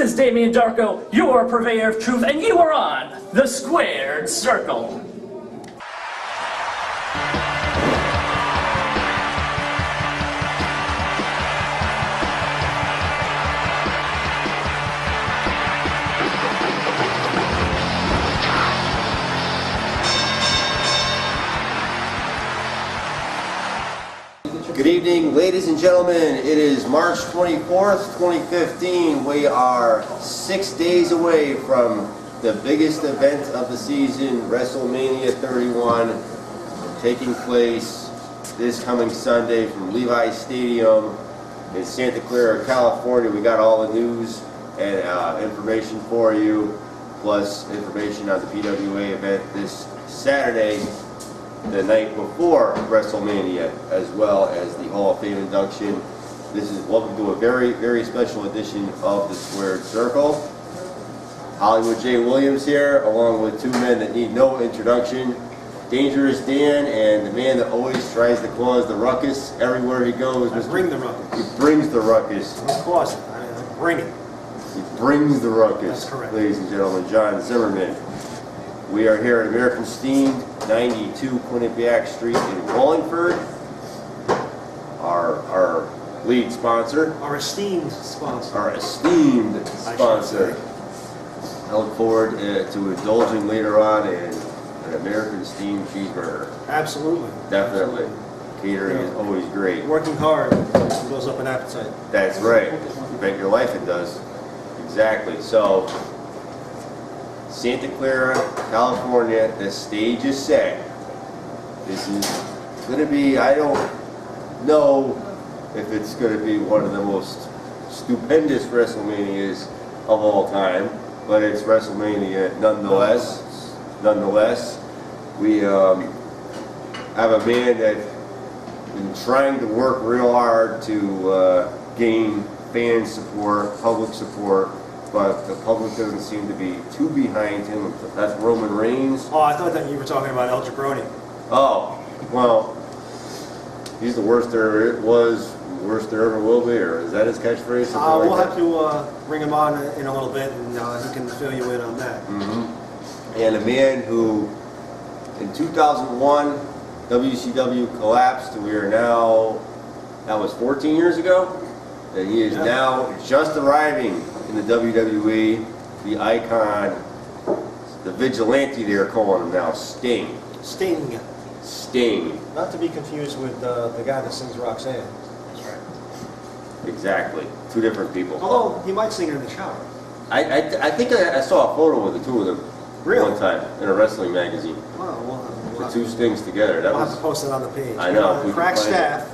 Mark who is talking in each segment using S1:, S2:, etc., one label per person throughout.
S1: is Damien Darko, your purveyor of truth, and you are on The Squared Circle.
S2: Good evening, ladies and gentlemen. It is March 24th, 2015. We are 6 days away from the biggest event of the season, WrestleMania 31, taking place this coming Sunday from Levi's Stadium in Santa Clara, California. We got all the news and information for you, plus information on the PWA event this Saturday, the night before WrestleMania, as well as the Hall of Fame induction. This is welcome to a very, very special edition of the Squared Circle. Hollywood J. Williams here, along with two men that need no introduction. Dangerous Dan and the man that always tries to cause the ruckus everywhere he goes.
S3: I bring the ruckus.
S2: He brings the ruckus.
S3: I don't cause it. I bring it.
S2: He brings the ruckus.
S3: That's correct.
S2: Ladies and gentlemen, John Zimmerman. We are here at American Steamed, 92 Quinnipiac Street in Wallingford. Our lead sponsor.
S3: Our esteemed sponsor.
S2: Our esteemed sponsor. I look forward to indulging later on in an American Steamed cheeseburger.
S3: Absolutely.
S2: Definitely. Catering is always great.
S3: Working hard goes up an appetite.
S2: That's right. You bet your life it does. Exactly. So, Santa Clara, California, the stage is set. This is going to be, I don't know if it's going to be one of the most stupendous WrestleManias of all time, but it's WrestleMania nonetheless. Nonetheless, we have a man that's been trying to work real hard to gain fan support, public support, but the public doesn't seem to be too behind him. That's Roman Reigns.
S3: Oh, I thought that you were talking about El Jabroni.
S2: Oh, well, he's the worst there was, worst there ever will be, or is that his catchphrase?
S3: We'll have to bring him on in a little bit, and he can fill you in on that.
S2: Mm-hmm. And a man who, in 2001, WCW collapsed. We are now, that was 14 years ago, and he is now just arriving in the WWE, the icon, the vigilante they're calling him now, Sting.
S3: Sting.
S2: Sting.
S3: Not to be confused with the guy that sings Roxanne.
S2: That's right. Exactly. Two different people.
S3: Although, he might sing it in the shower.
S2: I think I saw a photo with the two of them
S3: Really?
S2: one time in a wrestling magazine.
S3: Well,
S2: The two Stings together. That
S3: we'll have
S2: was
S3: to post it on the page.
S2: I know, if we
S3: Crack
S2: can find
S3: staff.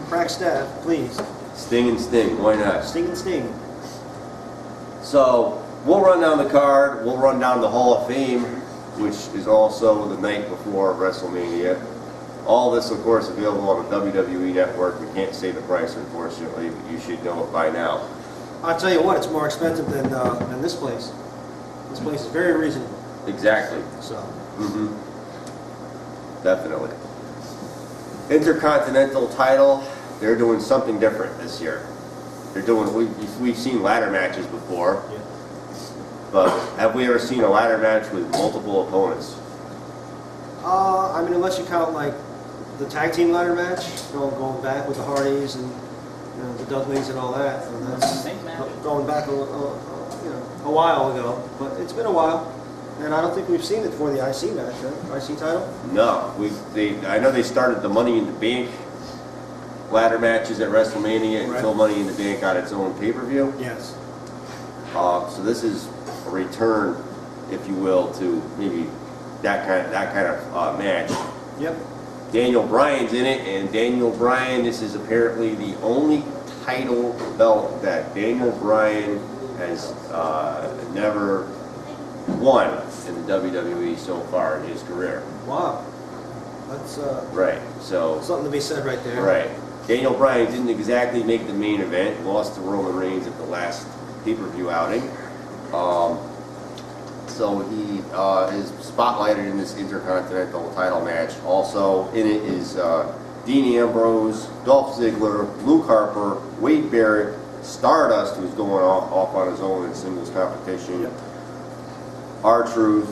S3: Crack staff, please.
S2: Sting and Sting. Why not?
S3: Sting and Sting.
S2: So we'll run down the card. We'll run down the Hall of Fame, which is also the night before WrestleMania. All this, of course, available on the WWE Network. We can't say the price, unfortunately, but you should know it by now.
S3: I'll tell you what, it's more expensive than this place. This place is very reasonable.
S2: Exactly.
S3: So.
S2: Mm-hmm. Definitely. Intercontinental title. They're doing something different this year. They're doing. We've seen ladder matches before,
S3: Yeah.
S2: but have we ever seen a ladder match with multiple opponents?
S3: I mean, unless you count like the tag team ladder match, going back with the Hardys and the Dudleys and all that. And that's going back a while ago, but it's been a while, and I don't think we've seen it for the IC match, right? IC title.
S2: No. I know they started the Money in the Bank ladder matches at WrestleMania until Money in the Bank got its own pay-per-view.
S3: Yes.
S2: So this is a return, if you will, to maybe that kind of match.
S3: Yep.
S2: Daniel Bryan's in it, and Daniel Bryan, this is apparently the only title belt that Daniel Bryan has never won in the WWE so far in his career.
S3: Wow. That's
S2: Right. So.
S3: something to be said right there.
S2: Right. Daniel Bryan didn't exactly make the main event. Lost to Roman Reigns at the last pay-per-view outing. So he is spotlighted in this Intercontinental title match. Also in it is Dean Ambrose, Dolph Ziggler, Luke Harper, Wade Barrett, Stardust, who's going off on his own in singles competition.
S3: Yep.
S2: R-Truth,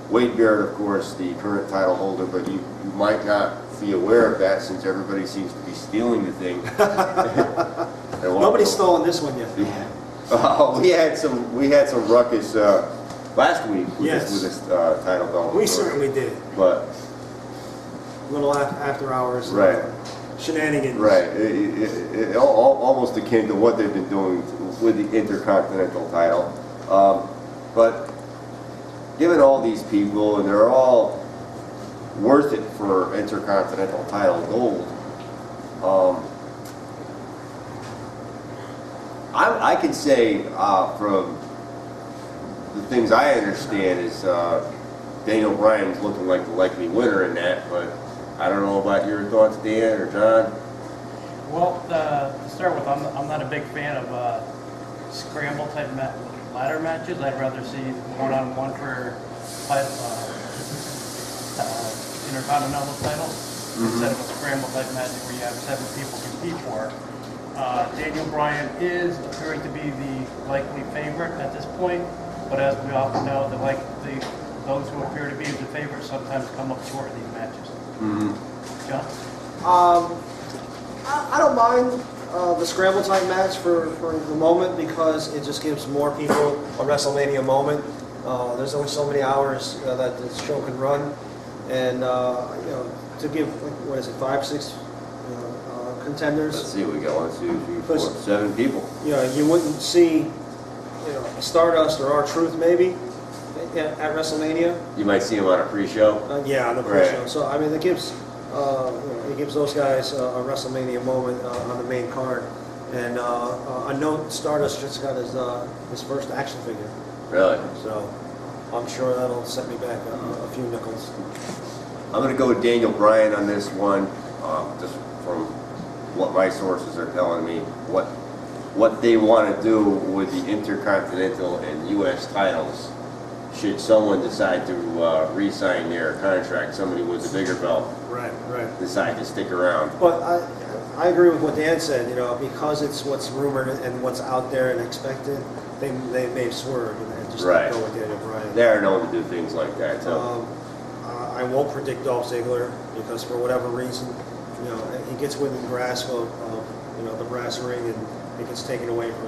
S2: Wade Barrett, of course, the current title holder, but you might not be aware of that since everybody seems to be stealing the thing.
S3: Nobody's stolen this one yet.
S2: Yeah. We had some ruckus last week with
S3: Yes.
S2: this title belt.
S3: We certainly did.
S2: But
S3: Little after hours.
S2: Right.
S3: Shenanigans.
S2: right, almost akin to what they've been doing with the Intercontinental title. But given all these people, and they're all worth it for Intercontinental title gold, I can say from the things I understand is Daniel Bryan's looking like the likely winner in that, but I don't know about your thoughts, Dan or John.
S4: Well, to start with, I'm not a big fan of scramble type ladder matches. I'd rather see one-on-one for intercontinental title instead of a scramble type match where you have 7 people compete for it. Daniel Bryan is appearing to be the likely favorite at this point, but as we often know, those who appear to be the favorite sometimes come up short in these matches. John?
S3: I don't mind the scramble type match for the moment because it just gives more people a WrestleMania moment. There's only so many hours that this show can run, and to give what is it, 5, 6 contenders.
S2: Let's see, we got 1, 2, 3, 4, 7 people.
S3: You wouldn't see Stardust or R-Truth maybe at WrestleMania.
S2: You might see him on a pre-show.
S3: Yeah, on the pre-show.
S2: Right.
S3: So I mean, it gives those guys a WrestleMania moment on the main card. And I know Stardust just got his first action figure,
S2: Really?
S3: so I'm sure that'll set me back a few nickels.
S2: I'm going to go with Daniel Bryan on this one, just from what my sources are telling me, what they want to do with the Intercontinental and U.S. titles. Should someone decide to re-sign their contract, somebody with a bigger belt
S3: Right.
S2: decide to stick around.
S3: But I agree with what Dan said. Because it's what's rumored and what's out there and expected, they may have swerved and just
S2: Right.
S3: go with Daniel Bryan.
S2: They are known to do things like that, too.
S3: I won't predict Dolph Ziggler because for whatever reason, he gets within grasp of the brass ring and it gets taken away from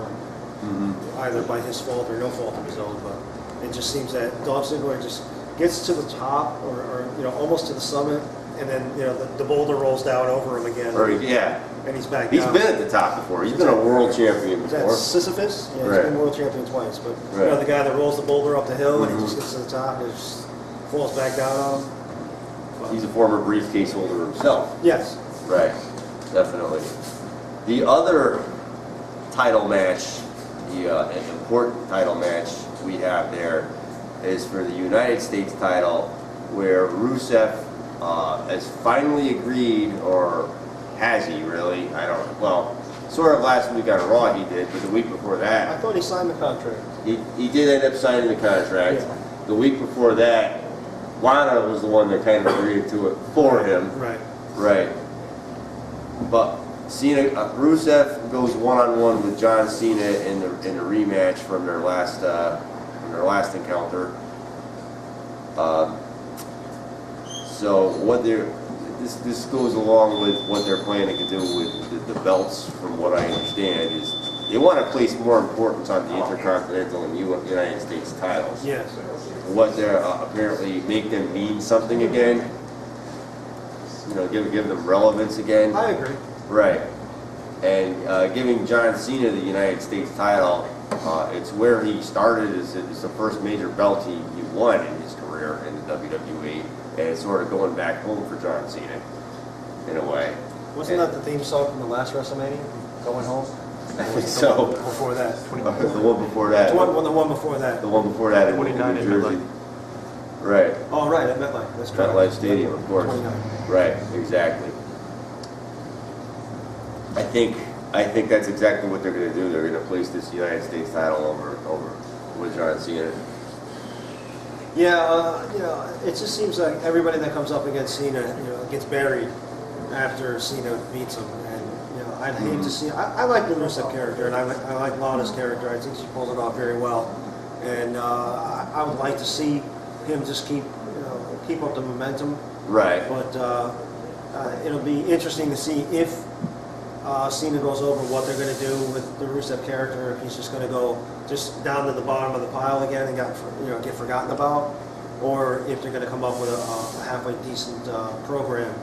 S3: him, either by his fault or no fault of his own. But it just seems that Dolph Ziggler just gets to the top or almost to the summit, and then the boulder rolls down over him again,
S2: Yeah.
S3: and he's back
S2: He's
S3: down.
S2: been at the top before. He's been a world champion
S3: Is that
S2: before.
S3: Sisyphus? Yeah,
S2: Right.
S3: he's been world champion twice. But
S2: Right.
S3: the guy that rolls the boulder up the hill and he just gets to the top and it just falls back down on him.
S2: He's a former briefcase holder himself.
S3: Yes.
S2: Right, definitely. The other title match, the important title match we have there, is for the United States title, where Rusev has finally agreed, or has he really? I don't know. Well, sort of last week on Raw he did, but the week before
S3: I
S2: that,
S3: thought he signed the contract.
S2: he did end up signing the contract.
S3: Yeah.
S2: The week before that, Lana was the one that kind of agreed to it for him.
S3: Right.
S2: Right. But Rusev goes one-on-one with John Cena in the rematch from their last encounter. So what this goes along with what they're planning to do with the belts. From what I understand, is they want to place more importance on the Intercontinental and United States titles.
S3: Yes.
S2: What they're apparently make them mean something again. Give them relevance again.
S3: I agree.
S2: Right. And giving John Cena the United States title, it's where he started. It's the first major belt he won in his career in the WWE, and it's sort of going back home for John Cena, in a way.
S3: Wasn't that the theme song from the last WrestleMania? Going home?
S2: So
S3: Before that.
S2: the one before that.
S3: The one before that.
S2: The one before that in
S5: 29
S2: New
S5: in
S2: Jersey.
S5: MetLife.
S2: Right.
S3: Oh, right, at MetLife. That's correct.
S2: MetLife Stadium, of course.
S3: 29.
S2: Right, exactly. I think that's exactly what they're going to do. They're going to place this United States title over with John Cena.
S3: Yeah, it just seems like everybody that comes up against Cena, gets buried after Cena beats him. And, I'd hate to see. I like the Rusev character, and I like Lana's character. I think she pulls it off very well, and I would like to see him just keep up the momentum.
S2: Right.
S3: But it'll be interesting to see if Cena goes over what they're going to do with the Rusev character. If he's just going to go just down to the bottom of the pile again and get forgotten about, or if they're going to come up with a halfway decent program.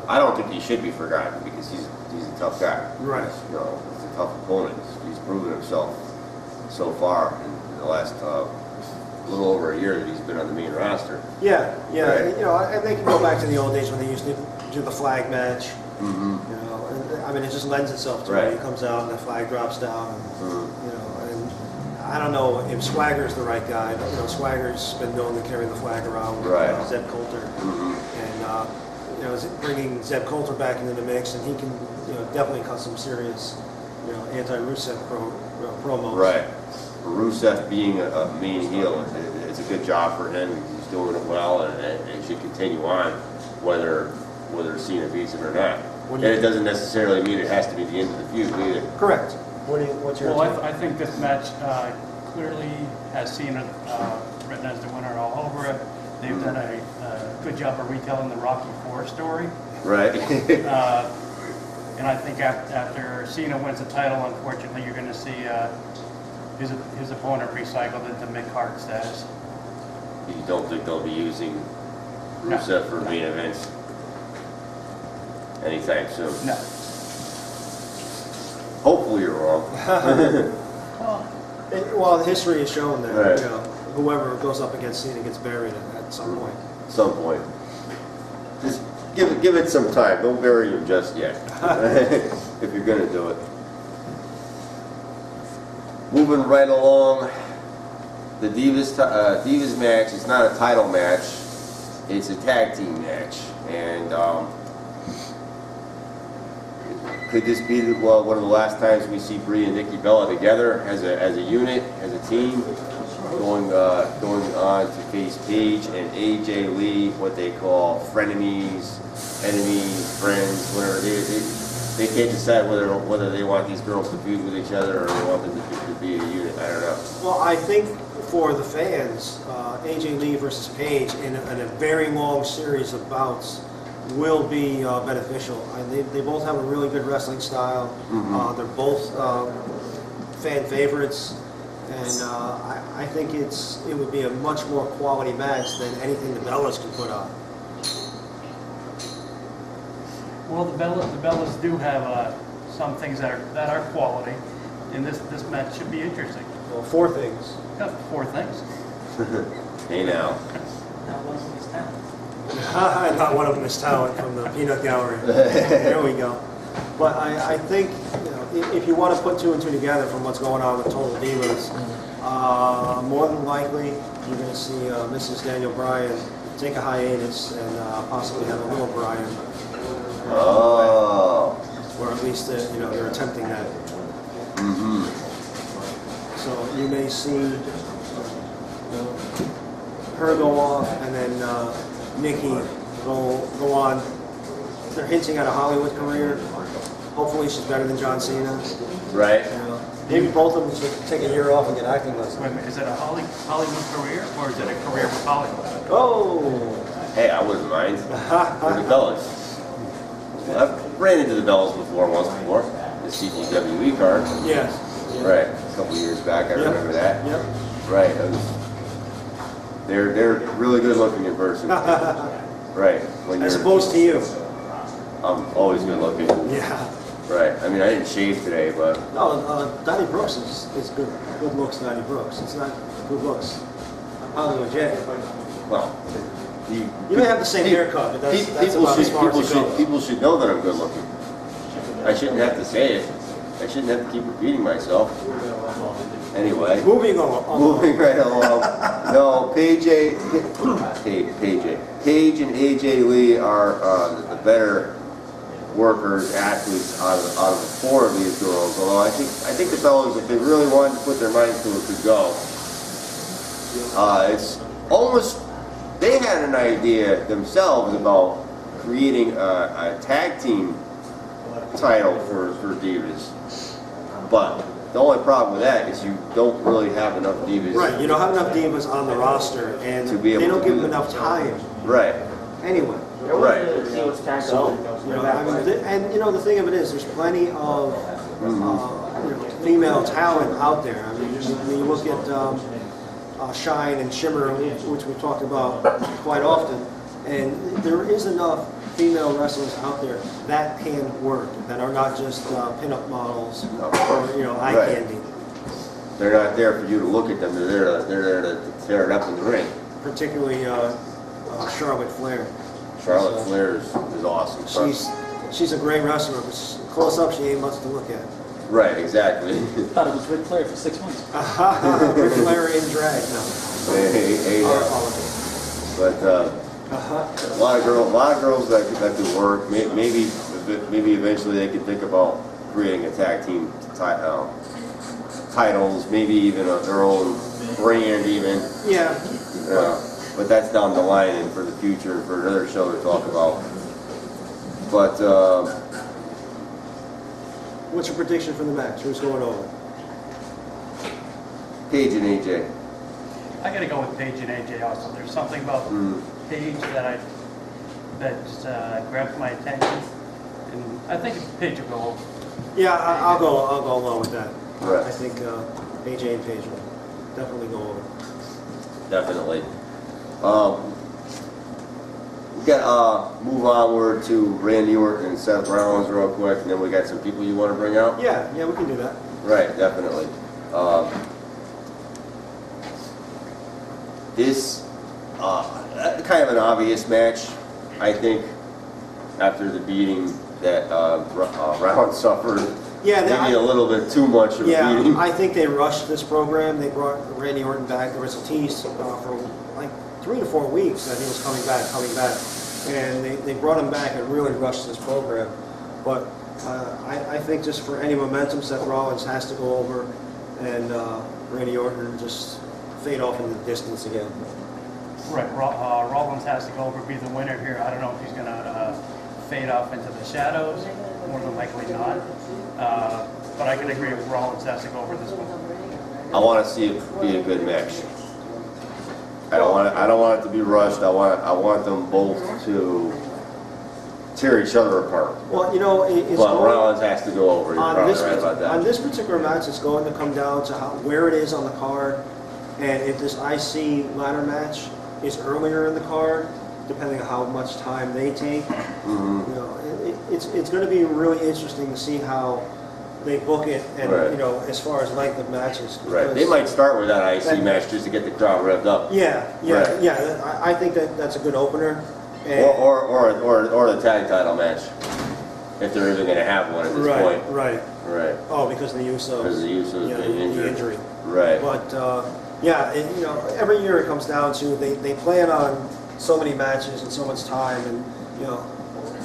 S2: I don't think he should be forgotten because he's a tough guy.
S3: Right.
S2: He's a tough opponent. He's proven himself so far in the last little over a year that he's been on the main roster.
S3: Yeah.
S2: Right.
S3: And they can go back to the old days when they used to do the flag match. And, I mean, it just lends itself to it.
S2: Right.
S3: He comes out and the flag drops down. And, and I don't know if Swagger's the right guy, but Swagger's been known to carry the flag around with
S2: Right.
S3: Zeb Coulter, and bringing Zeb Coulter back into the mix, and he can definitely cut some serious anti-Rusev promos.
S2: Right. Rusev being a main heel, it's a good job for him. He's doing it well, and it should continue on, whether Cena beats him or not. And it doesn't necessarily mean it has to be the end of the feud either.
S3: Correct. What's your
S4: Well,
S3: take?
S4: I think this match clearly has Cena written as the winner all over it. They've done a good job of retelling the Rocky IV story.
S2: Right.
S4: And I think after Cena wins the title, unfortunately, you're going to see his opponent recycled into mid-card status.
S2: You don't think they'll be using Rusev for main events anytime soon?
S4: No.
S2: Hopefully you're wrong.
S3: Well, history has shown that
S2: Right.
S3: whoever goes up against Cena gets buried at some point.
S2: At some point. Just give it some time. Don't bury him just yet. If you're going to do it. Moving right along, the Divas match is not a title match. It's a tag team match. And could this be one of the last times we see Brie and Nikki Bella together as a unit, as a team, going on to face Paige and AJ Lee, what they call frenemies, enemies, friends, whatever. They can't decide whether they want these girls to feud with each other or they want them to be a unit. I don't know.
S3: Well, I think for the fans, AJ Lee versus Paige in a very long series of bouts will be beneficial. They both have a really good wrestling style. They're both fan favorites, and I think it would be a much more quality match than anything the Bellas can put on.
S4: Well, the Bellas do have some things that are quality, and this match should be interesting.
S3: Well, 4 things.
S4: Got 4 things.
S2: Hey now.
S3: Not one of them is talent from the Peanut Gallery. There we go. But I think if you want to put 2 and 2 together from what's going on with Total Divas, more than likely you're going to see Mrs. Daniel Bryan take a hiatus and possibly have a little Bryan.
S2: Oh.
S3: Or at least they're attempting that. So you may see her go off, and then Nikki go on. They're hinting at a Hollywood career. Hopefully she's better than John Cena.
S2: Right.
S3: Maybe both of them should take a year off and get acting lessons.
S4: Wait a minute, is it a Hollywood career, or is it a career with Hollywood?
S3: Oh!
S2: Hey, I wouldn't mind. For the Bellas. I've ran into the Bellas once before. The CGWE card.
S3: Yes.
S2: Right. A couple years back, I remember that.
S3: Yep.
S2: Right. They're really good looking in person. Right.
S3: As opposed to you.
S2: I'm always good looking.
S3: Yeah.
S2: Right. I mean, I didn't shave today, but
S3: No, Donnie Brooks is good. Good looks, Donnie Brooks. It's not good looks. Hollywood J.
S2: well,
S3: You may have the same haircut, but that's about as far as it goes.
S2: people should know that I'm good looking. I shouldn't have to say it. I shouldn't have to keep repeating myself. Anyway.
S3: Moving on.
S2: Moving right along. No, Paige and AJ Lee are the better workers, athletes out of the 4 of these girls. Although I think the Bellas, if they really wanted to put their minds to it, could go. It's almost, they had an idea themselves about creating a tag team title for Divas. But the only problem with that is you don't really have enough Divas.
S3: Right, you don't have enough divas on the roster, and
S2: To be able
S3: they don't
S2: to
S3: give
S2: do
S3: them
S2: that.
S3: enough time
S2: Right,
S3: anyway.
S2: right.
S3: So, you know, I mean, and you know, the thing of it is, there's plenty of you know, female talent out there. I mean, you look at Shine and Shimmer, which we talked about quite often, and there is enough female wrestlers out there that can work, that are not just pinup models or, you know, eye
S2: Right.
S3: candy.
S2: They're not there for you to look at them. They're there to tear it up in the ring.
S3: Particularly Charlotte Flair.
S2: Charlotte Flair is awesome.
S3: She's a great wrestler, but close up she ain't much to look at.
S2: Right, exactly.
S1: Thought it was Ric Flair for 6 months.
S3: Ric Flair in drag now.
S2: Hey, but a lot of girls that could work. Maybe eventually they could think about creating a tag team titles. Maybe even their own brand, even.
S3: Yeah.
S2: But that's down the line and for the future, for another show to talk about. But
S3: What's your prediction for the match? Who's going over?
S2: Paige and AJ.
S4: I gotta go with Paige and AJ also. There's something about Paige that just grabs my attention, and I think Paige will go over.
S3: Yeah, I'll go along with that.
S2: Right.
S3: I think AJ and Paige will definitely go over.
S2: Definitely. We got move onward to Randy Orton and Seth Rollins real quick, and then we got some people you want to bring out.
S3: Yeah, we can do that.
S2: Right, definitely. This kind of an obvious match, I think, after the beating that Rollins suffered.
S3: Yeah,
S2: maybe a little bit too much of a beating.
S3: I think they rushed this program. They brought Randy Orton back. There was a tease for like 3 to 4 weeks that he was coming back. And they brought him back and really rushed this program. But I think just for any momentum, Seth Rollins has to go over, and Randy Orton just fade off into the distance again.
S4: Right, Rollins has to go over, be the winner here. I don't know if he's gonna fade off into the shadows. More than likely not. But I can agree with Rollins has to go over this one.
S2: I want to see it be a good match. I don't want it to be rushed. I want them both to tear each other apart.
S3: Well, you know,
S2: But Rollins has to go over. You're
S3: on
S2: probably
S3: this,
S2: right about that.
S3: on this particular match, it's going to come down to where it is on the card, and if this IC ladder match is earlier in the card, depending on how much time they take, you know, it's going to be really interesting to see how they book it, and
S2: Right.
S3: you know, as far as length of matches.
S2: Right. They might start with that IC match just to get the crowd revved up.
S3: Yeah.
S2: Right.
S3: I think that's a good opener. And
S2: Or the tag title match, if they're even going to have one at this point.
S3: Right.
S2: Right.
S3: Oh, because of the Usos.
S2: Because the Usos
S3: Yeah,
S2: being
S3: the
S2: injured.
S3: injury.
S2: Right.
S3: But yeah, you know, every year it comes down to they plan on so many matches and so much time, and you know,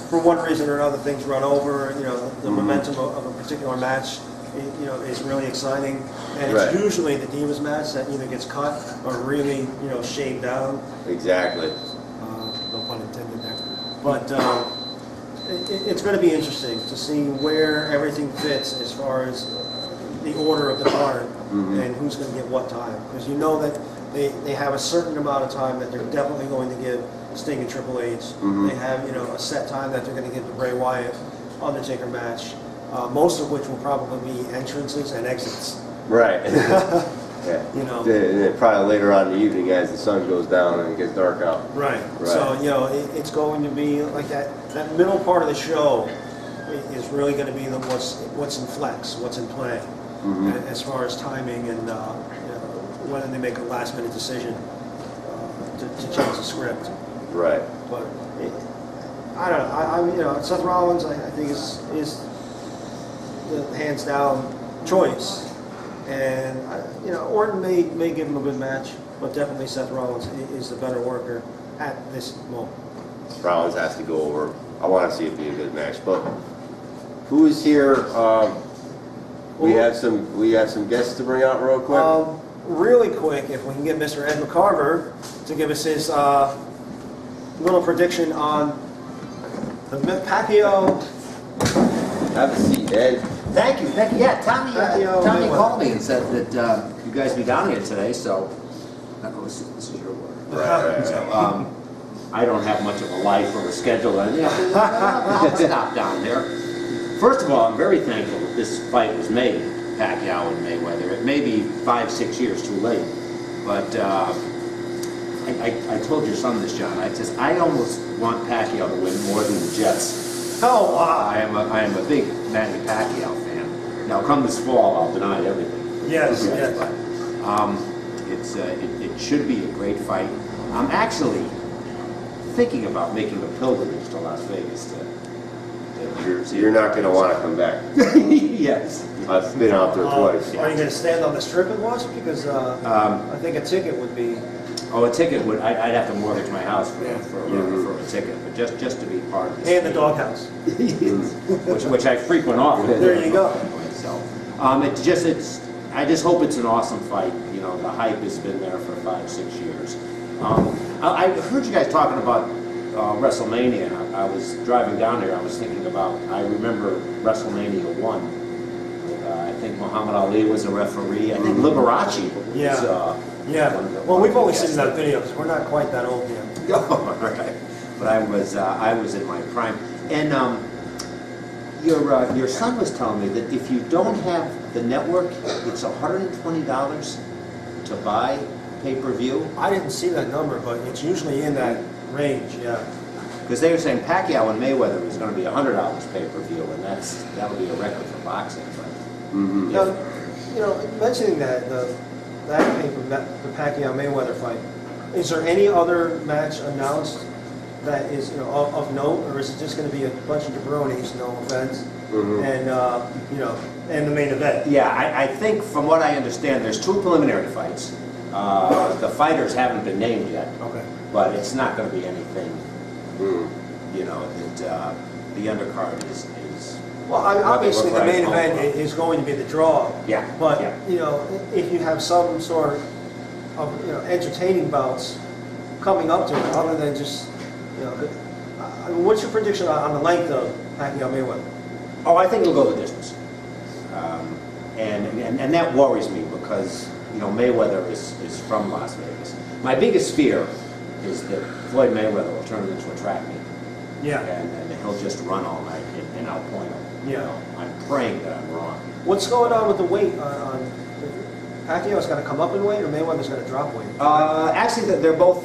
S3: for one reason or another, things run over. You know, the momentum of a particular match, you know, is really exciting, and it's
S2: Right.
S3: usually the Divas match that either gets cut or really, you know, shaved down.
S2: Exactly.
S3: No pun intended there. But it's going to be interesting to see where everything fits as far as the order of the card and who's going to get what time. Because you know that they have a certain amount of time that they're definitely going to give Sting and Triple H. They have, you know, a set time that they're going to give the Bray Wyatt Undertaker match, most of which will probably be entrances and exits.
S2: Right. Yeah.
S3: You know.
S2: And then probably later on in the evening as the sun goes down and it gets dark out.
S3: Right.
S2: Right.
S3: So, you know, it's going to be like that middle part of the show is really going to be what's in flex, what's in play, as far as timing and you know, whether they make a last minute decision to change the script.
S2: Right.
S3: But I don't know. I mean, you know, Seth Rollins, I think is the hands down choice. And you know, Orton may give him a good match, but definitely Seth Rollins is the better worker at this moment.
S2: Rollins has to go over. I want to see it be a good match. But who is here? We have some guests to bring out real quick.
S3: Really quick, if we can get Mr. Ed McCarver to give us his little prediction on the Pacquiao
S2: Have a seat, Ed.
S5: Thank you. Yeah, Tommy
S3: Mayweather.
S5: called me and said that you guys be down here today, so this is your word.
S2: Right.
S5: So, I don't have much of a life or a schedule, and I'll stop down there. First of all, I'm very thankful that this fight was made, Pacquiao and Mayweather. It may be 5-6 years too late, but I told your son this, John. I almost want Pacquiao to win more than the Jets.
S3: Oh, wow.
S5: I am a big Manny Pacquiao fan. Now, come this fall, I'll deny everything.
S3: Yes,
S5: But,
S3: yes.
S5: it should be a great fight. I'm actually thinking about making a pilgrimage to Las Vegas
S2: You're not going to want to come back.
S5: Yes.
S2: I've been out there twice.
S3: Are you going to stand on the strip and watch? Because I think a ticket would be.
S5: Oh, a ticket would, I'd have to mortgage my house for
S2: Mhm.
S5: a ticket, but just to be part of this.
S3: And the doghouse.
S5: which I frequent often.
S3: There you go.
S5: So, I just hope it's an awesome fight. You know, the hype has been there for 5-6 years. I heard you guys talking about WrestleMania. I was driving down here. I was thinking about. I remember WrestleMania 1. I think Muhammad Ali was a referee. I think Liberace was.
S3: Yeah. Yeah.
S5: one of the-
S3: Well, we've only
S5: yes.
S3: seen that video because we're not quite that old yet.
S5: Oh, right. But I was in my prime. And your son was telling me that if you don't have the network, it's $120 to buy pay-per-view.
S3: I didn't see that number, but it's usually in that range. Yeah.
S5: Because they were saying Pacquiao and Mayweather was going to be $100 pay-per-view, and that would be a record for boxing. But
S2: Mhm.
S3: Now, you know, mentioning that that paper, the Pacquiao Mayweather fight, is there any other match announced that is of note, or is it just going to be a bunch of jabronis, no offense,
S2: Mhm.
S3: and and the main event?
S5: yeah, I think from what I understand, there's 2 preliminary fights. The fighters haven't been named yet,
S3: Okay.
S5: but it's not going to be anything.
S2: Mhm.
S5: You know, that the undercard is.
S3: Well, obviously the main
S5: Right.
S3: event is going to be the draw.
S5: Yeah,
S3: But
S5: yeah.
S3: if you have some sort of entertaining bouts coming up to it, other than just I mean, what's your prediction on the length of Pacquiao Mayweather?
S5: Oh, I think he'll go the distance, and that worries me because Mayweather is from Las Vegas. My biggest fear is that Floyd Mayweather will turn it into a track meet,
S3: Yeah.
S5: and he'll just run all night and outpoint him.
S3: Yeah.
S5: I'm praying that I'm wrong.
S3: What's going on with the weight on Pacquiao's got to come up in weight, or Mayweather's got to drop weight?
S5: Actually, they're both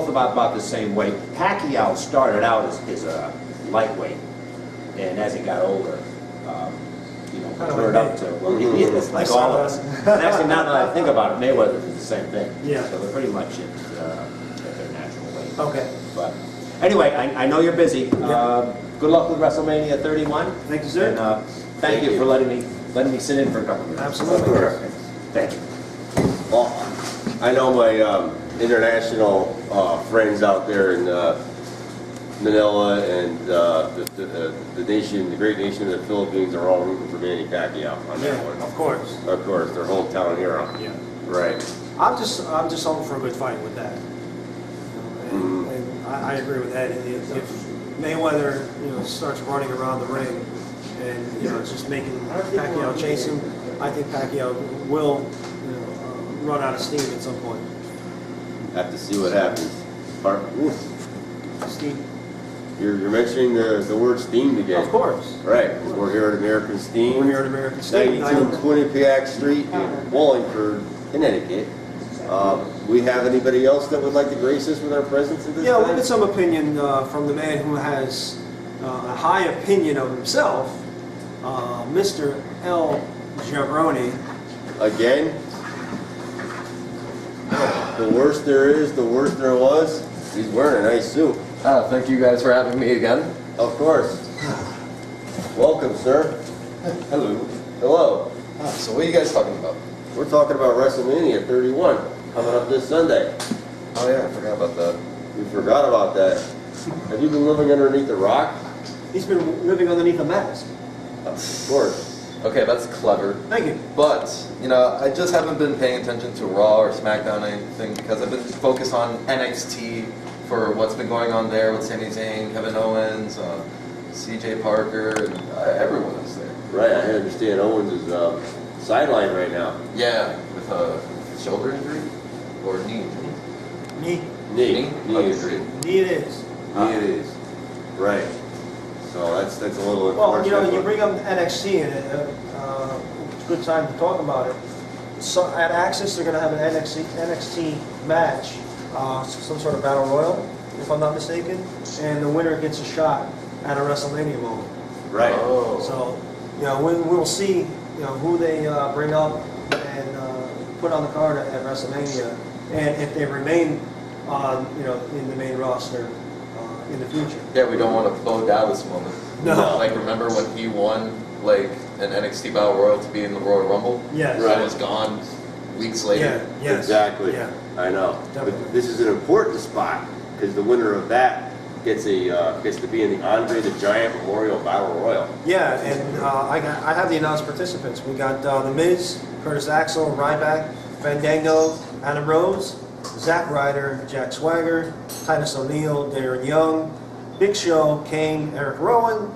S5: about the same weight. Pacquiao started out as a lightweight, and as he got older,
S3: Kinda
S5: turned
S3: like
S5: up
S3: me.
S5: to he is like all of us. And actually, now that I think about it, Mayweather is the same thing.
S3: Yeah.
S5: So they're pretty much at their natural weight.
S3: Okay.
S5: But anyway, I know you're busy.
S3: Yeah.
S5: Good luck with WrestleMania 31.
S3: Thank you, sir.
S5: And thank you for letting me sit in for a couple minutes.
S3: Absolutely.
S5: Thank you.
S2: Well, I know my international friends out there in Manila and the nation, the great nation of the Philippines, are all rooting for Manny Pacquiao on that
S3: Yeah,
S2: one.
S3: of course.
S2: Of course, their hometown hero.
S3: Yeah.
S2: Right.
S3: I'm just hoping for a good fight with that. And I agree with Ed. If Mayweather, starts running around the ring and just making Pacquiao chase him, I think Pacquiao will run out of steam at some point.
S2: Have to see what happens.
S3: Steam,
S2: You're mentioning the word steamed again.
S3: of course.
S2: Right. 'Cause we're here at American Steam.
S3: We're here at American Steam.
S2: 92 Quinnipiac Street in Wallingford, Connecticut. We have anybody else that would like to grace us with our presence at this
S3: Yeah, we'll
S2: time?
S3: get some opinion from the man who has a high opinion of himself, Mr. El Jabroni.
S2: Again, the worst there is, the worst there was. He's wearing a nice suit.
S6: Thank you guys for having me again.
S2: Of course. Welcome, sir.
S6: Hello.
S2: Hello.
S6: So what are you guys talking about?
S2: We're talking about WrestleMania 31 coming up this Sunday.
S6: Oh yeah, I forgot about that.
S2: You forgot about that. Have you been living underneath a rock?
S3: He's been living underneath a mask.
S2: Of course.
S6: Okay, that's clever.
S3: Thank you.
S6: But, I just haven't been paying attention to Raw or SmackDown or anything because I've been focused on NXT for what's been going on there with Sami Zayn, Kevin Owens, CJ Parker, and everyone is there.
S2: Right, I understand Owens is sidelined right now.
S6: Yeah, with a shoulder injury or knee injury.
S3: Knee,
S2: Knee.
S6: Okay, great.
S3: knee it is.
S2: Knee it is. Right. So that's a little
S3: Well, you know,
S2: unfortunate.
S3: you bring up NXT, and it's a good time to talk about it. So at Access, they're going to have an NXT match, some sort of battle royal, if I'm not mistaken, and the winner gets a shot at a WrestleMania moment.
S2: Right.
S6: Oh.
S3: So, you know, we will see, you know, who they bring up and put on the card at WrestleMania, and if they remain on, you know, in the main roster in the future.
S6: Yeah, we don't want a Bo Dallas moment.
S3: No.
S6: Like, remember when he won, like, an NXT Battle Royal to be in the Royal Rumble?
S3: Yes.
S2: Right.
S6: And was gone weeks later.
S3: Yeah. Yes.
S2: Exactly.
S3: Yeah.
S2: I know.
S3: Definitely.
S2: But this is an important spot because the winner of that gets to be in the Andre the Giant Memorial Battle Royal.
S3: Yeah, and I have the announced participants. We got The Miz, Curtis Axel, Ryback, Fandango, Adam Rose, Zack Ryder, Jack Swagger, Titus O'Neil, Darren Young, Big Show, Kane, Eric Rowan,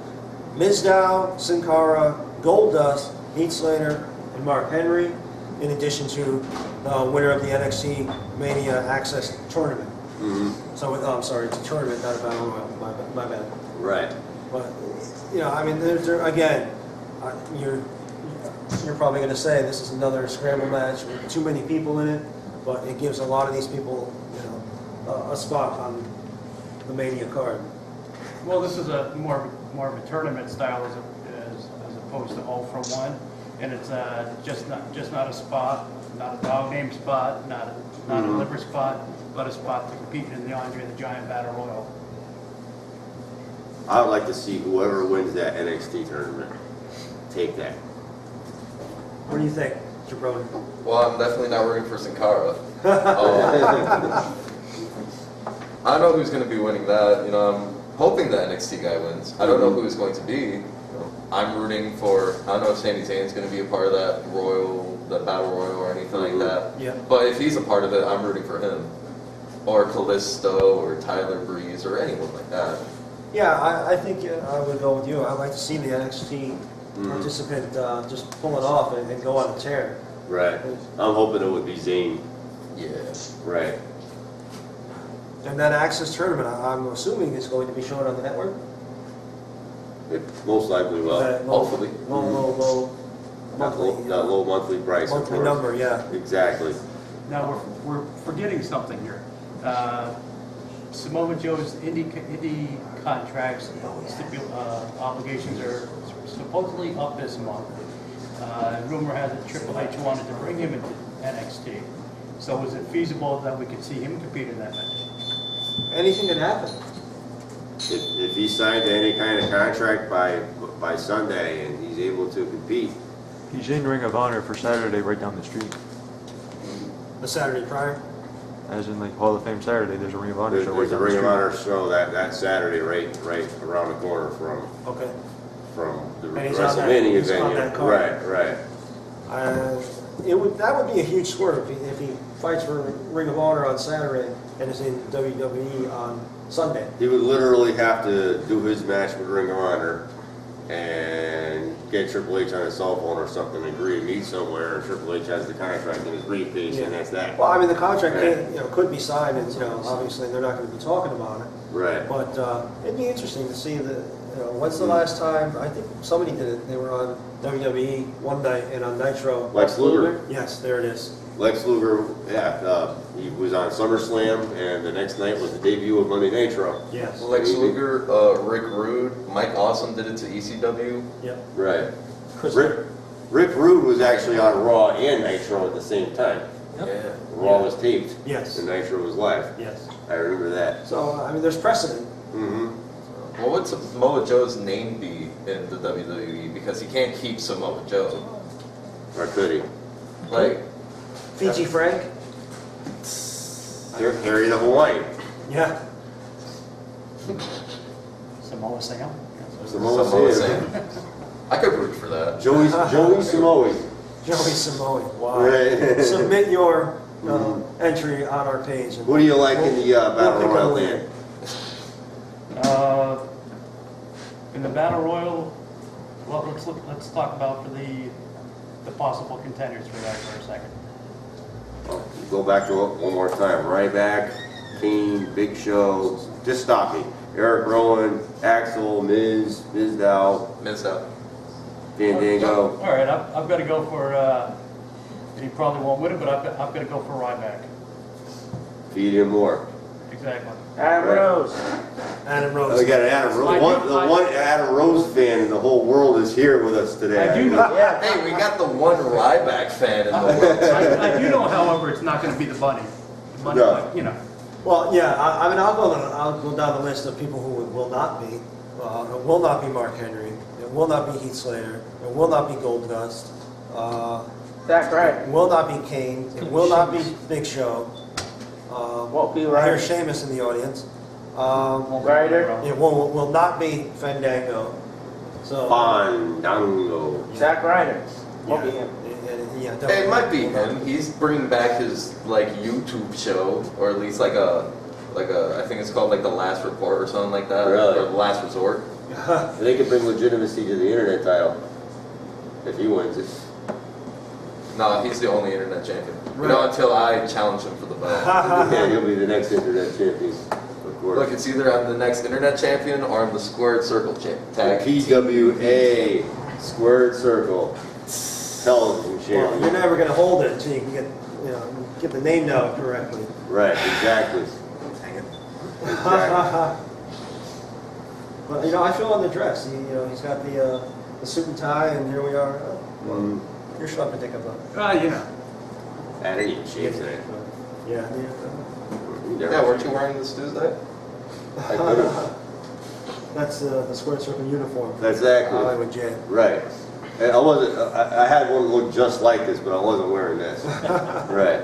S3: Mizdow, Sin Cara, Goldust, Heath Slater, and Mark Henry, in addition to the winner of the NXT Mania Access Tournament. So, I'm sorry, it's a tournament, not a battle royal. My bad.
S2: Right.
S3: But, you know, I mean, again, you're probably going to say this is another scramble match with too many people in it, but it gives a lot of these people, you know, a spot on the Mania card.
S4: Well, this is a more of a tournament style as opposed to all for one, and it's just not a spot, not a dog name spot, not a liver spot, but a spot to compete in the Andre the Giant Battle Royal.
S2: I would like to see whoever wins that NXT tournament take that.
S3: What do you think, Jabroni?
S6: Well, I'm definitely not rooting for Sin Cara. I know who's going to be winning that. You know, I'm hoping the NXT guy wins. I don't know who it's going to be. I'm rooting for, I don't know if Sami Zayn's going to be a part of that Battle Royal or anything like that.
S3: Yeah.
S6: But if he's a part of it, I'm rooting for him. Or Kalisto or Tyler Breeze or anyone like that.
S3: Yeah, I think I would go with you. I'd like to see the NXT participant just pull it off and go on a tear.
S2: Right. I'm hoping it would be Zayn.
S6: Yeah.
S2: Right.
S3: And that Access tournament, I'm assuming, is going to be shown on the network?
S2: It most likely will.
S3: That low-
S6: hopefully.
S3: Low monthly,
S2: That low monthly price. of
S3: monthly
S2: course.
S3: number, yeah.
S2: Exactly.
S4: Now we're forgetting something here. Samoa Joe's indie contracts obligations are supposedly up this month. Rumor has it Triple H wanted to bring him into NXT. So is it feasible that we could see him compete in that match?
S3: Anything can happen.
S2: If he signed any kind of contract by Sunday and he's able to compete,
S7: He's in Ring of Honor for Saturday right down the street.
S3: The Saturday prior?
S7: As in like Hall of Fame Saturday, there's a Ring of Honor show right
S2: there's a
S7: down the
S2: Ring of
S7: street.
S2: Honor show that Saturday right around the corner
S3: Okay.
S2: from the
S3: And he's on that-
S2: WrestleMania
S3: he's on
S2: venue.
S3: that card.
S2: Right.
S3: That would be a huge swerve if he fights for Ring of Honor on Saturday and is in WWE on Sunday.
S2: He would literally have to do his match with Ring of Honor and get Triple H on his cell phone or something, agree to meet somewhere, and Triple H has the contract in his briefcase, and that's that.
S3: Well, I mean, the contract
S2: Right.
S3: could be signed, and obviously they're not going to be talking about it.
S2: Right.
S3: But it'd be interesting to see when's the last time, I think somebody did it, they were on WWE one night and on Nitro.
S2: Lex Luger.
S3: Yes, there it is.
S2: Lex Luger, he was on SummerSlam, and the next night was the debut of Monday Nitro.
S3: Yes.
S6: Lex Luger, Rick Rude, Mike Awesome did it to ECW.
S3: Yep.
S2: Right.
S3: Chris.
S2: Rick Rude was actually on Raw and Nitro at the same time.
S3: Yep.
S6: Yeah.
S2: Raw was taped,
S3: Yes.
S2: and Nitro was live.
S3: Yes.
S2: I remember that.
S3: So, I mean, there's precedent.
S2: Mm-hmm.
S6: Well, would Samoa Joe's name be in the WWE? Because he can't keep Samoa Joe.
S2: Or could he?
S6: Like,
S3: Fiji Frank.
S2: Harry the Hawaiian.
S3: Yeah.
S4: Samoa Sam?
S2: Samoa
S6: Samoa
S2: Sam.
S6: Sam. I could root for that.
S2: Joey Samoa.
S3: Joey Samoa. Wow.
S2: Right.
S3: Submit your entry on our page. And
S2: Who do you like in the
S3: we'll
S2: Battle
S3: pick a
S2: Royal
S3: winner.
S2: then?
S4: In the Battle Royal, well, let's talk about the possible contenders for that for a second.
S2: Go back to it one more time. Ryback, Kane, Big Show. Just stop me. Eric Rowan, Axel, Miz, Mizdow,
S6: Miss out.
S2: Fandango.
S4: All right, I've got to go for, he probably won't win it, but I've got to go for Ryback.
S2: Feed him more.
S4: Exactly.
S8: Adam
S2: Right.
S8: Rose.
S3: Adam
S2: Oh,
S3: Rose.
S2: we got an Adam Rose. The one Adam Rose fan in the whole world is here with us today.
S4: I do know.
S8: Yeah.
S6: Hey, we got the one Ryback fan in the world.
S4: I do know, however, it's not going to be the bunny. The bunny,
S2: No.
S4: but, you know.
S3: Well, yeah, I mean, I'll go down the list of people who will not be. It will not be Mark Henry. It will not be Heath Slater. It will not be Goldust.
S8: Zack Ryder.
S3: It will not be Kane. It will not be Big Show.
S8: Won't be
S3: I hear
S8: Ryder.
S3: Sheamus in the audience.
S8: Ryder.
S3: It will not be Fandango. So
S2: Fandango.
S8: Zack Ryder. Won't be
S3: yeah,
S8: him.
S3: yeah,
S6: Hey, it might be him. He's bringing back his like YouTube show, or at least like a I think it's called like The Last Report or something like that,
S2: Really?
S6: or The Last Resort.
S2: They could bring legitimacy to the internet title if he wins it.
S6: No, he's the only internet champion. You
S3: Right.
S6: know, until I challenge him for the belt.
S2: Yeah, he'll be the next internet champion, of course.
S6: Look, it's either I'm the next internet champion or I'm the Squared Circle champion.
S2: The PWA Squared Circle television
S3: Well, you're
S2: champion.
S3: never going to hold it until you can get the name down correctly.
S2: Right, exactly.
S3: Dang it.
S2: Exactly.
S3: But I feel on the dress. He's got the suit and tie, and here we are. You're schlepping dick about.
S4: You know.
S2: I didn't even shave today.
S3: Yeah.
S6: Yeah, weren't you wearing this Tuesday?
S2: I could've.
S3: That's the square circle uniform.
S2: That's exactly.
S3: Hollywood J.
S2: Right. And I wasn't. I had one look just like this, but I wasn't wearing this. Right.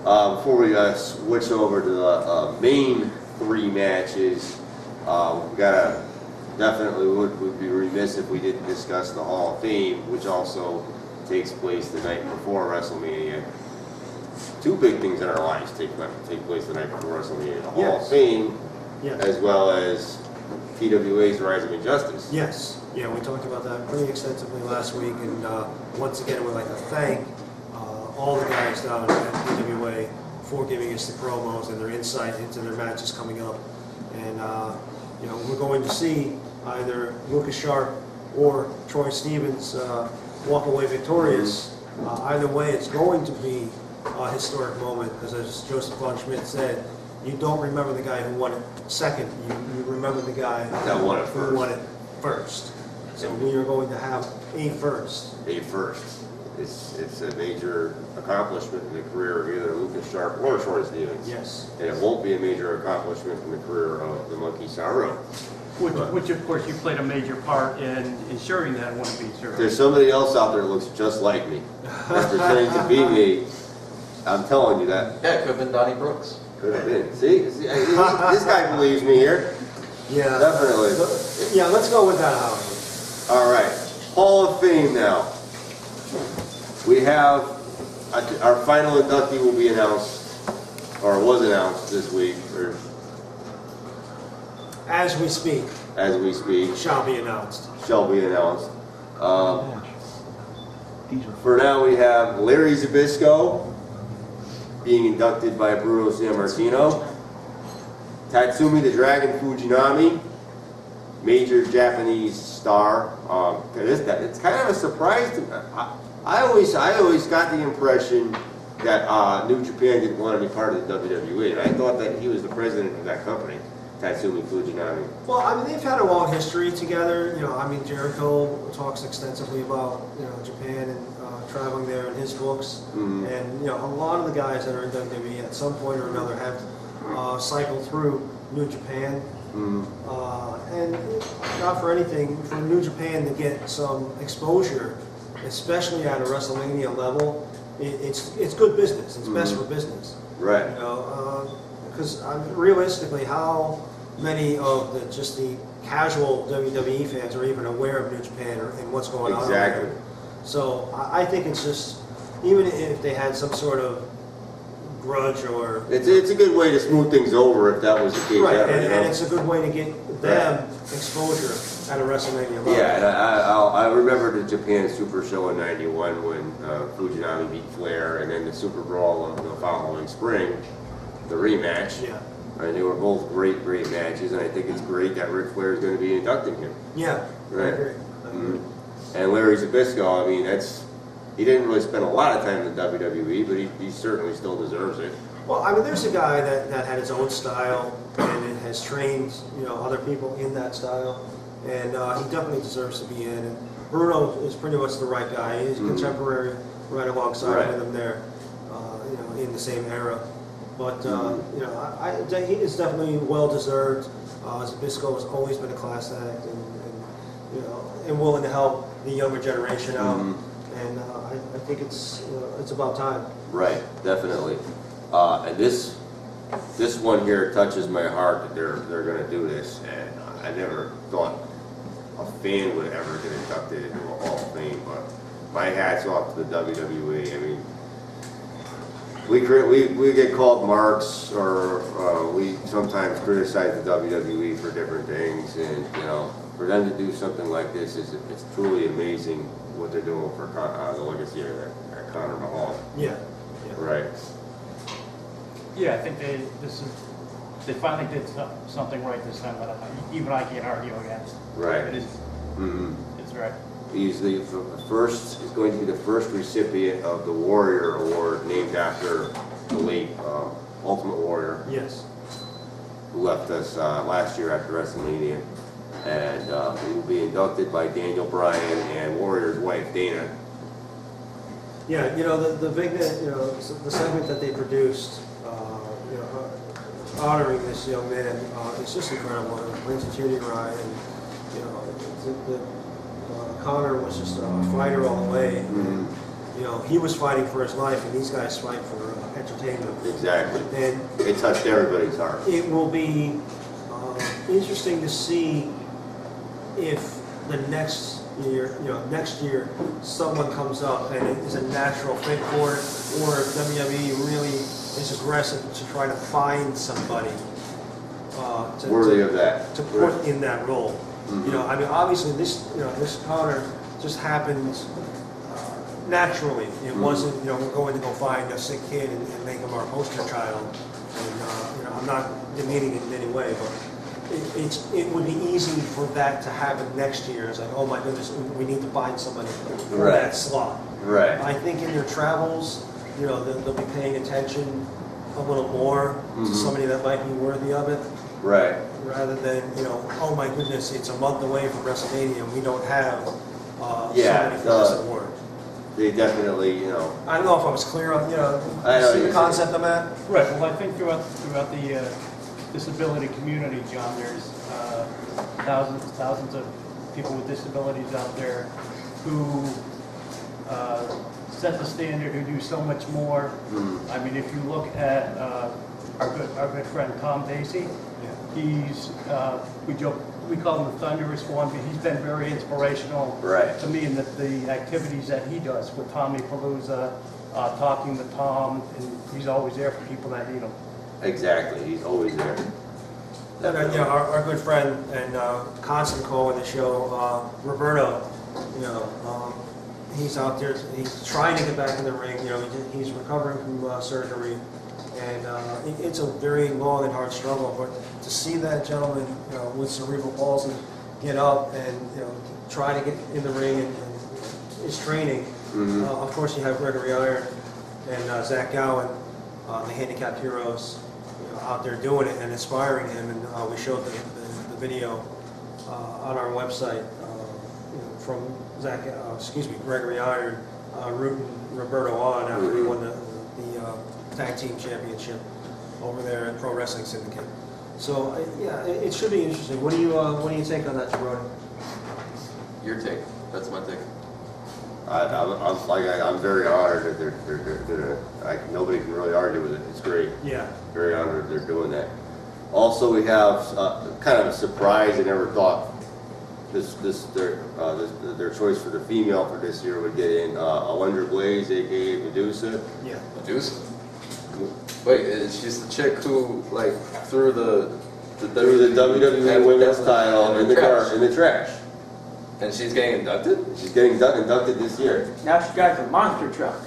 S2: Before we switch over to the main three matches, we gotta definitely would be remiss if we didn't discuss the Hall of Fame, which also takes place the night before WrestleMania. Two big things in our lives take place the night before WrestleMania: the Hall
S3: Yes.
S2: of Fame,
S3: Yeah.
S2: as well as TWA's Rise of Injustice.
S3: Yes. Yeah, we talked about that pretty extensively last week, and once again, we'd like to thank all the guys down at PWA for giving us the promos and their insight into their matches coming up. And we're going to see either Lucas Sharp or Troy Stevens walk away victorious. Either way, it's going to be a historic moment, because as Joseph Von Schmidt said, you don't remember the guy who won it second, you remember the guy
S2: That won it
S3: who
S2: first.
S3: won it first. So we are going to have a first.
S2: A first. It's a major accomplishment in the career of either Lucas Sharp or Troy Stevens.
S3: Yes.
S2: And it won't be a major accomplishment in the career of the Monkey Sorrow.
S4: Which of course you played a major part in ensuring that wouldn't be true.
S2: If there's somebody else out there that looks just like me, that's pretending to be me, I'm telling you that.
S6: Yeah, it could have been Donnie Brooks.
S2: Could have been. See, this guy believes me here.
S3: Yeah.
S2: Definitely.
S3: Yeah, let's go with that, Howard.
S2: All right. Hall of Fame now. We have, our final inductee will be announced, or was announced this week, or
S3: As we speak,
S2: as we speak,
S3: shall be announced.
S2: shall be announced. For now, we have Larry Zbyszko being inducted by Bruno Sammartino, Tatsumi the Dragon Fujinami, major Japanese star. It's kind of a surprise to me. I always got the impression that New Japan didn't want to be part of the WWE, and I thought that he was the president of that company, Tatsumi Fujinami.
S3: Well, I mean, they've had a long history together. Jericho talks extensively about Japan and traveling there in his books. And a lot of the guys that are in WWE at some point or another have cycled through New Japan. And not for anything, for New Japan to get some exposure, especially at a WrestleMania level, it's good business. It's best for business.
S2: Right.
S3: Because realistically, how many of the casual WWE fans are even aware of New Japan and what's going on over
S2: Exactly.
S3: there? So I think it's just, even if they had some sort of grudge or
S2: It's a good way to smooth things over if that was the case.
S3: right,
S2: ever,
S3: and it's a good way to get them exposure at a WrestleMania.
S2: Yeah, and I remember the Japan Super Show in '91 when Fujinami beat Flair, and then the Super Brawl of the following spring, the rematch.
S3: Yeah.
S2: And they were both great matches, and I think it's great that Ric Flair is going to be inducting him.
S3: Yeah, I
S2: Right.
S3: agree.
S2: And Larry Zbyszko, I mean, he didn't really spend a lot of time in the WWE, but he certainly still deserves it.
S3: Well, I mean, there's a guy that had his own style and has trained, other people in that style, and he definitely deserves to be in. And Bruno is pretty much the right guy. He's a contemporary, right alongside
S2: Right.
S3: with him there, in the same era. But he is definitely well deserved. Zbyszko has always been a class act, and willing to help the younger generation out. And I think it's about time.
S2: Right, definitely. And this one here touches my heart that they're going to do this, and I never thought a fan would ever get inducted into a Hall of Fame, but my hat's off to the WWE. I mean, we get called marks, or we sometimes criticize the WWE for different things, and for them to do something like this it's truly amazing what they're doing for the legacy of Conor Mahal.
S3: Yeah.
S2: Right.
S4: Yeah, I think they finally did something right this time that even I can't argue against.
S2: Right.
S4: It is, it's right.
S2: He's he's going to be the first recipient of the Warrior Award, named after the late Ultimate Warrior,
S3: Yes.
S2: who left us last year after WrestleMania. And he will be inducted by Daniel Bryan and Warrior's wife, Dana.
S3: Yeah, the big, the segment that they produced, honoring this young man, it's just incredible. It brings a tear to your eye, and Conor was just a fighter all the way. And, he was fighting for his life, and these guys fight for entertainment.
S2: Exactly.
S3: And
S2: It touched everybody's heart.
S3: it will be interesting to see if the next year someone comes up and it is a natural fit for it, or if WWE really is aggressive to try to find somebody
S2: Worthy of that.
S3: to put in that role. I mean, obviously this Conor just happened naturally. It wasn't, we're going to go find a sick kid and make him our poster child. And I'm not demeaning it in any way, but it would be easy for that to happen next year. It's like, oh my goodness, we need to find somebody for
S2: Right.
S3: that slot.
S2: Right.
S3: I think in their travels, they'll be paying attention a little more to somebody that might be worthy of it,
S2: Right.
S3: rather than, oh my goodness, it's a month away from WrestleMania and we don't have
S2: Yeah,
S3: somebody for this award.
S2: They definitely,
S3: I don't know if I was clear on,
S2: I know
S3: see
S2: you're
S3: the concept I'm at?
S4: Right, well, I think throughout the disability community, John, there's thousands of people with disabilities out there who set the standard, who do so much more. I mean, if you look at our good friend Tom Dacey, he's we call him the Thunderous One, but he's been very inspirational
S2: Right.
S4: to me in the activities that he does with Tommy Palooza, talking to Tom, and he's always there for people that need him.
S2: exactly, he's always there.
S3: And our good friend and constant caller in the show, Roberto, he's out there, he's trying to get back in the ring, he's recovering from surgery, and it's a very long and hard struggle, but to see that gentleman, with cerebral palsy get up and, try to get in the ring and his training, of course you have Gregory Iron and Zach Gowen, the handicapped heroes, out there doing it and inspiring him, and we showed the video on our website from Gregory Iron rooting Roberto on after he won the tag team championship over there at Pro Wrestling Syndicate. So it should be interesting. What do you think on that, Jabroni?
S6: Your take. That's my take.
S2: I'm very honored that nobody can really argue with it. It's great.
S3: Yeah.
S2: Very honored they're doing that. Also, we have kind of a surprise. I never thought their choice for the female for this year would get in Alundra Blaze, aka Medusa.
S3: Yeah.
S6: Medusa? Wait, she's the chick who, threw the
S2: threw the WWE Women's title in the trash.
S6: And she's getting inducted?
S2: She's getting inducted this year.
S8: Now she drives a monster truck.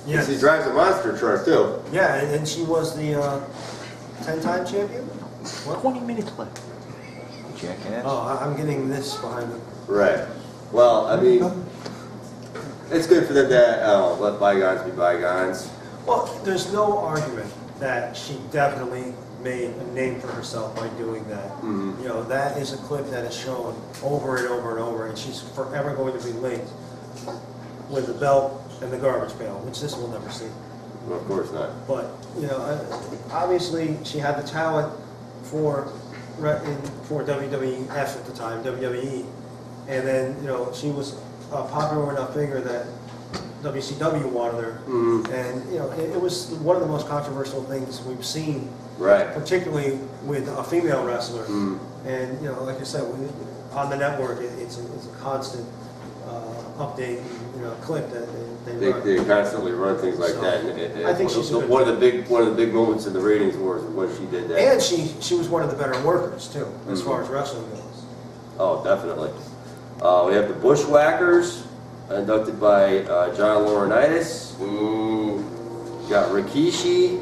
S3: Yes.
S2: She drives a monster truck too.
S3: Yeah, and she was the 10-time champion?
S7: 20 minutes left. Jackass.
S3: Oh, I'm getting this behind me.
S2: Right. Well, I mean, it's good for them to let bygones be bygones.
S3: Well, there's no argument that she definitely made a name for herself by doing that.
S2: Mhm.
S3: You know, that is a clip that is shown over and over and over, and she's forever going to be linked with the belt and the garbage pail, which this will never see.
S2: Well, of course not.
S3: But, you know, obviously she had the talent for WWF at the time, WWE, and then, you know, she was a popular enough figure that WCW wanted her, and, you know, it was one of the most controversial things we've seen,
S2: Right.
S3: particularly with a female wrestler. And, you know, like I said, on the network, it's a constant update, you know, clip that they run.
S2: They constantly run things like
S3: So,
S2: that. And
S3: I think she's a good
S2: one of the big moments in the ratings wars when she did that.
S3: And she was one of the better workers, too, as far as wrestling goes.
S2: Oh, definitely. We have the Bushwhackers, inducted by John Laurinaitis.
S6: Ooh.
S2: Got Rikishi,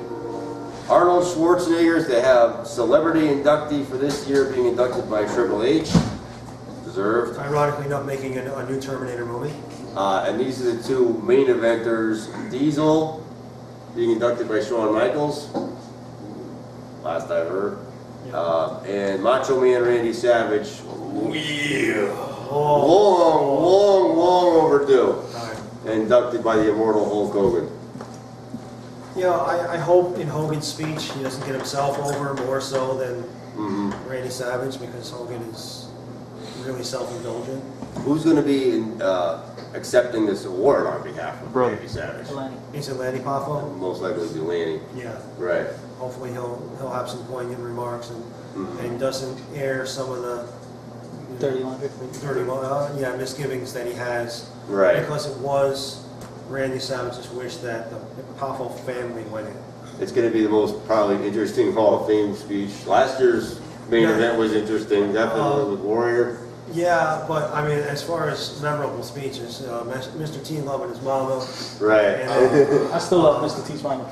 S2: Arnold Schwarzenegger's. They have celebrity inductee for this year being inducted by Triple H. Deserved.
S3: Ironically enough, making a new Terminator movie.
S2: And these are the two main eventers. Diesel being inducted by Shawn Michaels. Last I heard. And Macho Man Randy Savage. Long overdue. Inducted by the immortal Hulk Hogan.
S3: You know, I hope in Hogan's speech he doesn't get himself over more so than Randy Savage, because Hogan is really self-indulgent.
S2: Who's going to be accepting this award on behalf of
S7: Brother.
S2: Randy Savage?
S3: Is it Lanny Poffo?
S2: Most likely be Lanny.
S3: Yeah.
S2: Right.
S3: Hopefully he'll have some poignant remarks and doesn't air some of the dirty misgivings that he has.
S2: Right.
S3: Because it was Randy Savage's wish that the Poffo family went in.
S2: It's going to be the most probably interesting Hall of Fame speech. Last year's main event was interesting, definitely with Warrior.
S3: Yeah, but I mean, as far as memorable speeches, Mr. T loving his mama.
S2: Right.
S3: And,
S8: I still love Mr. T's mama.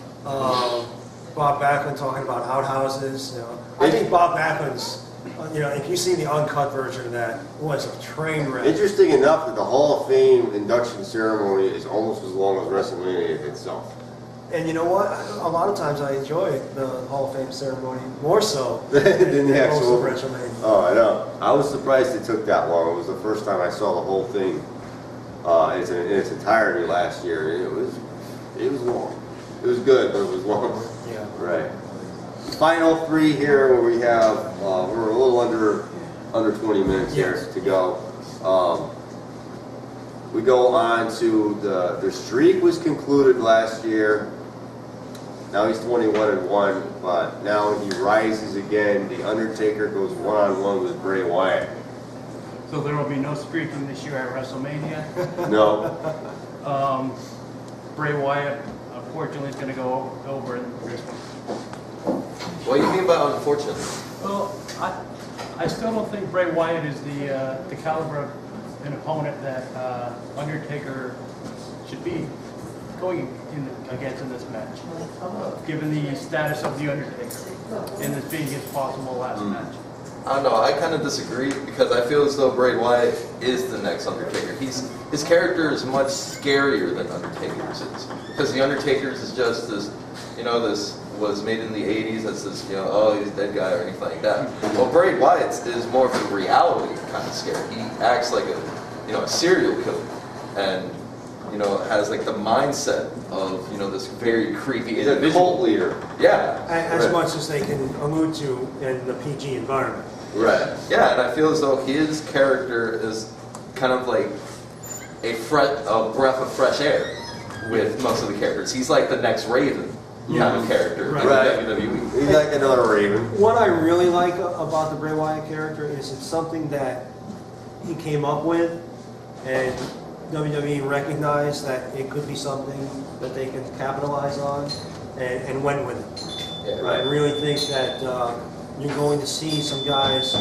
S3: Bob Backlund talking about outhouses. You know, I think Bob Backlund's, you know, if you see the uncut version of that, was a train wreck.
S2: Interesting enough that the Hall of Fame induction ceremony is almost as long as WrestleMania itself.
S3: And you know what? A lot of times I enjoy the Hall of Fame ceremony more so
S2: Than the
S3: most
S2: actual.
S3: of WrestleMania.
S2: Oh, I know. I was surprised it took that long. It was the first time I saw the whole thing in its entirety last year. It was long. It was good, but it was long.
S3: Yeah.
S2: Right. Final three here, where we have we're a little under 20 minutes here to go. We go on to the streak was concluded last year. Now he's 21-1, but now he rises again. The Undertaker goes one-on-one with Bray Wyatt.
S4: So there will be no streaking this year at WrestleMania.
S2: No.
S4: Bray Wyatt, unfortunately, is going to go over in this one.
S6: What do you mean by unfortunate?
S4: Well, I still don't think Bray Wyatt is the caliber of an opponent that Undertaker should be going against in this match, given the status of the Undertaker and this being his possible last match.
S6: I don't know, I kind of disagree because I feel as though Bray Wyatt is the next Undertaker. His character is much scarier than Undertaker's is. Because the Undertaker's is just this, you know, this was made in the 80s as this, you know, oh, he's a dead guy or anything like that. Well, Bray Wyatt is more of a reality kind of scare. He acts like a, you know, a serial killer. And, you know, has like the mindset of, you know, this very creepy
S2: He's a
S6: individual.
S2: cult leader.
S6: Yeah.
S3: As much as they can allude to in the PG environment.
S6: Right. Yeah, and I feel as though his character is kind of like a breath of fresh air with most of the characters. He's like the next Raven kind of character in WWE.
S2: He's like another Raven.
S3: What I really like about the Bray Wyatt character is it's something that he came up with, and WWE recognized that it could be something that they can capitalize on, and went with it.
S6: Yeah.
S3: I really think that you're going to see some guys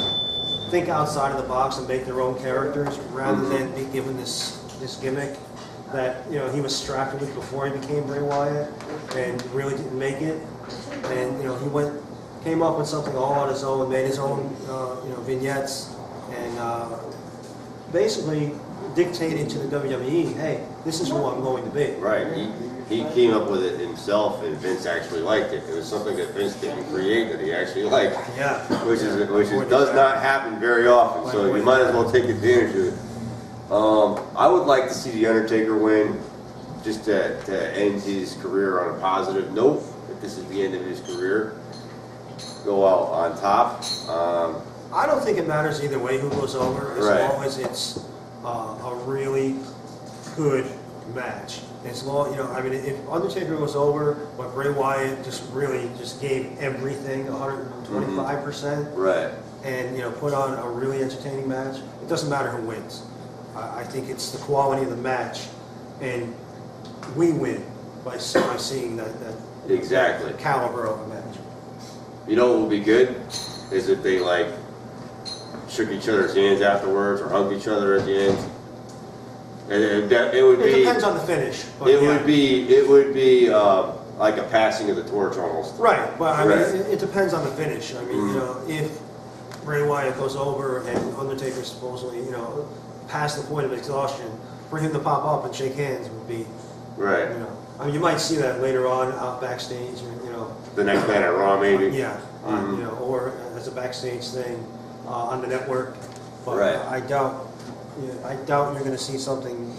S3: think outside of the box and make their own characters rather than be given this gimmick that he was strapped with before he became Bray Wyatt and really didn't make it. And he came up with something all on his own, made his own vignettes, and basically dictated to the WWE, hey, this is who I'm going to be.
S2: Right. He came up with it himself, and Vince actually liked it. It was something that Vince didn't create that he actually liked.
S3: Yeah.
S2: Which does not happen very often. So you might as well take advantage of it. I would like to see The Undertaker win, just to end his career on a positive note. If this is the end of his career, go out on top.
S3: I don't think it matters either way who goes over, as long as it's a really good match. As long, if Undertaker goes over, but Bray Wyatt just gave everything 125%,
S2: Right.
S3: and put on a really entertaining match, it doesn't matter who wins. I think it's the quality of the match, and we win by seeing that
S2: Exactly.
S3: caliber of a match.
S2: You know what would be good is if they shook each other's hands afterwards or hugged each other at the end. It would be.
S3: It depends on the finish. But
S2: It would be like a passing of the torch almost.
S3: Right, but I mean,
S2: Right.
S3: it depends on the finish. I mean, if Bray Wyatt goes over and Undertaker supposedly, past the point of exhaustion, for him to pop up and shake hands would be,
S2: Right.
S3: I mean, you might see that later on out backstage, or,
S2: The next night at Raw, maybe.
S3: yeah, or as a backstage thing on the network. But
S2: Right.
S3: I doubt you're going to see something,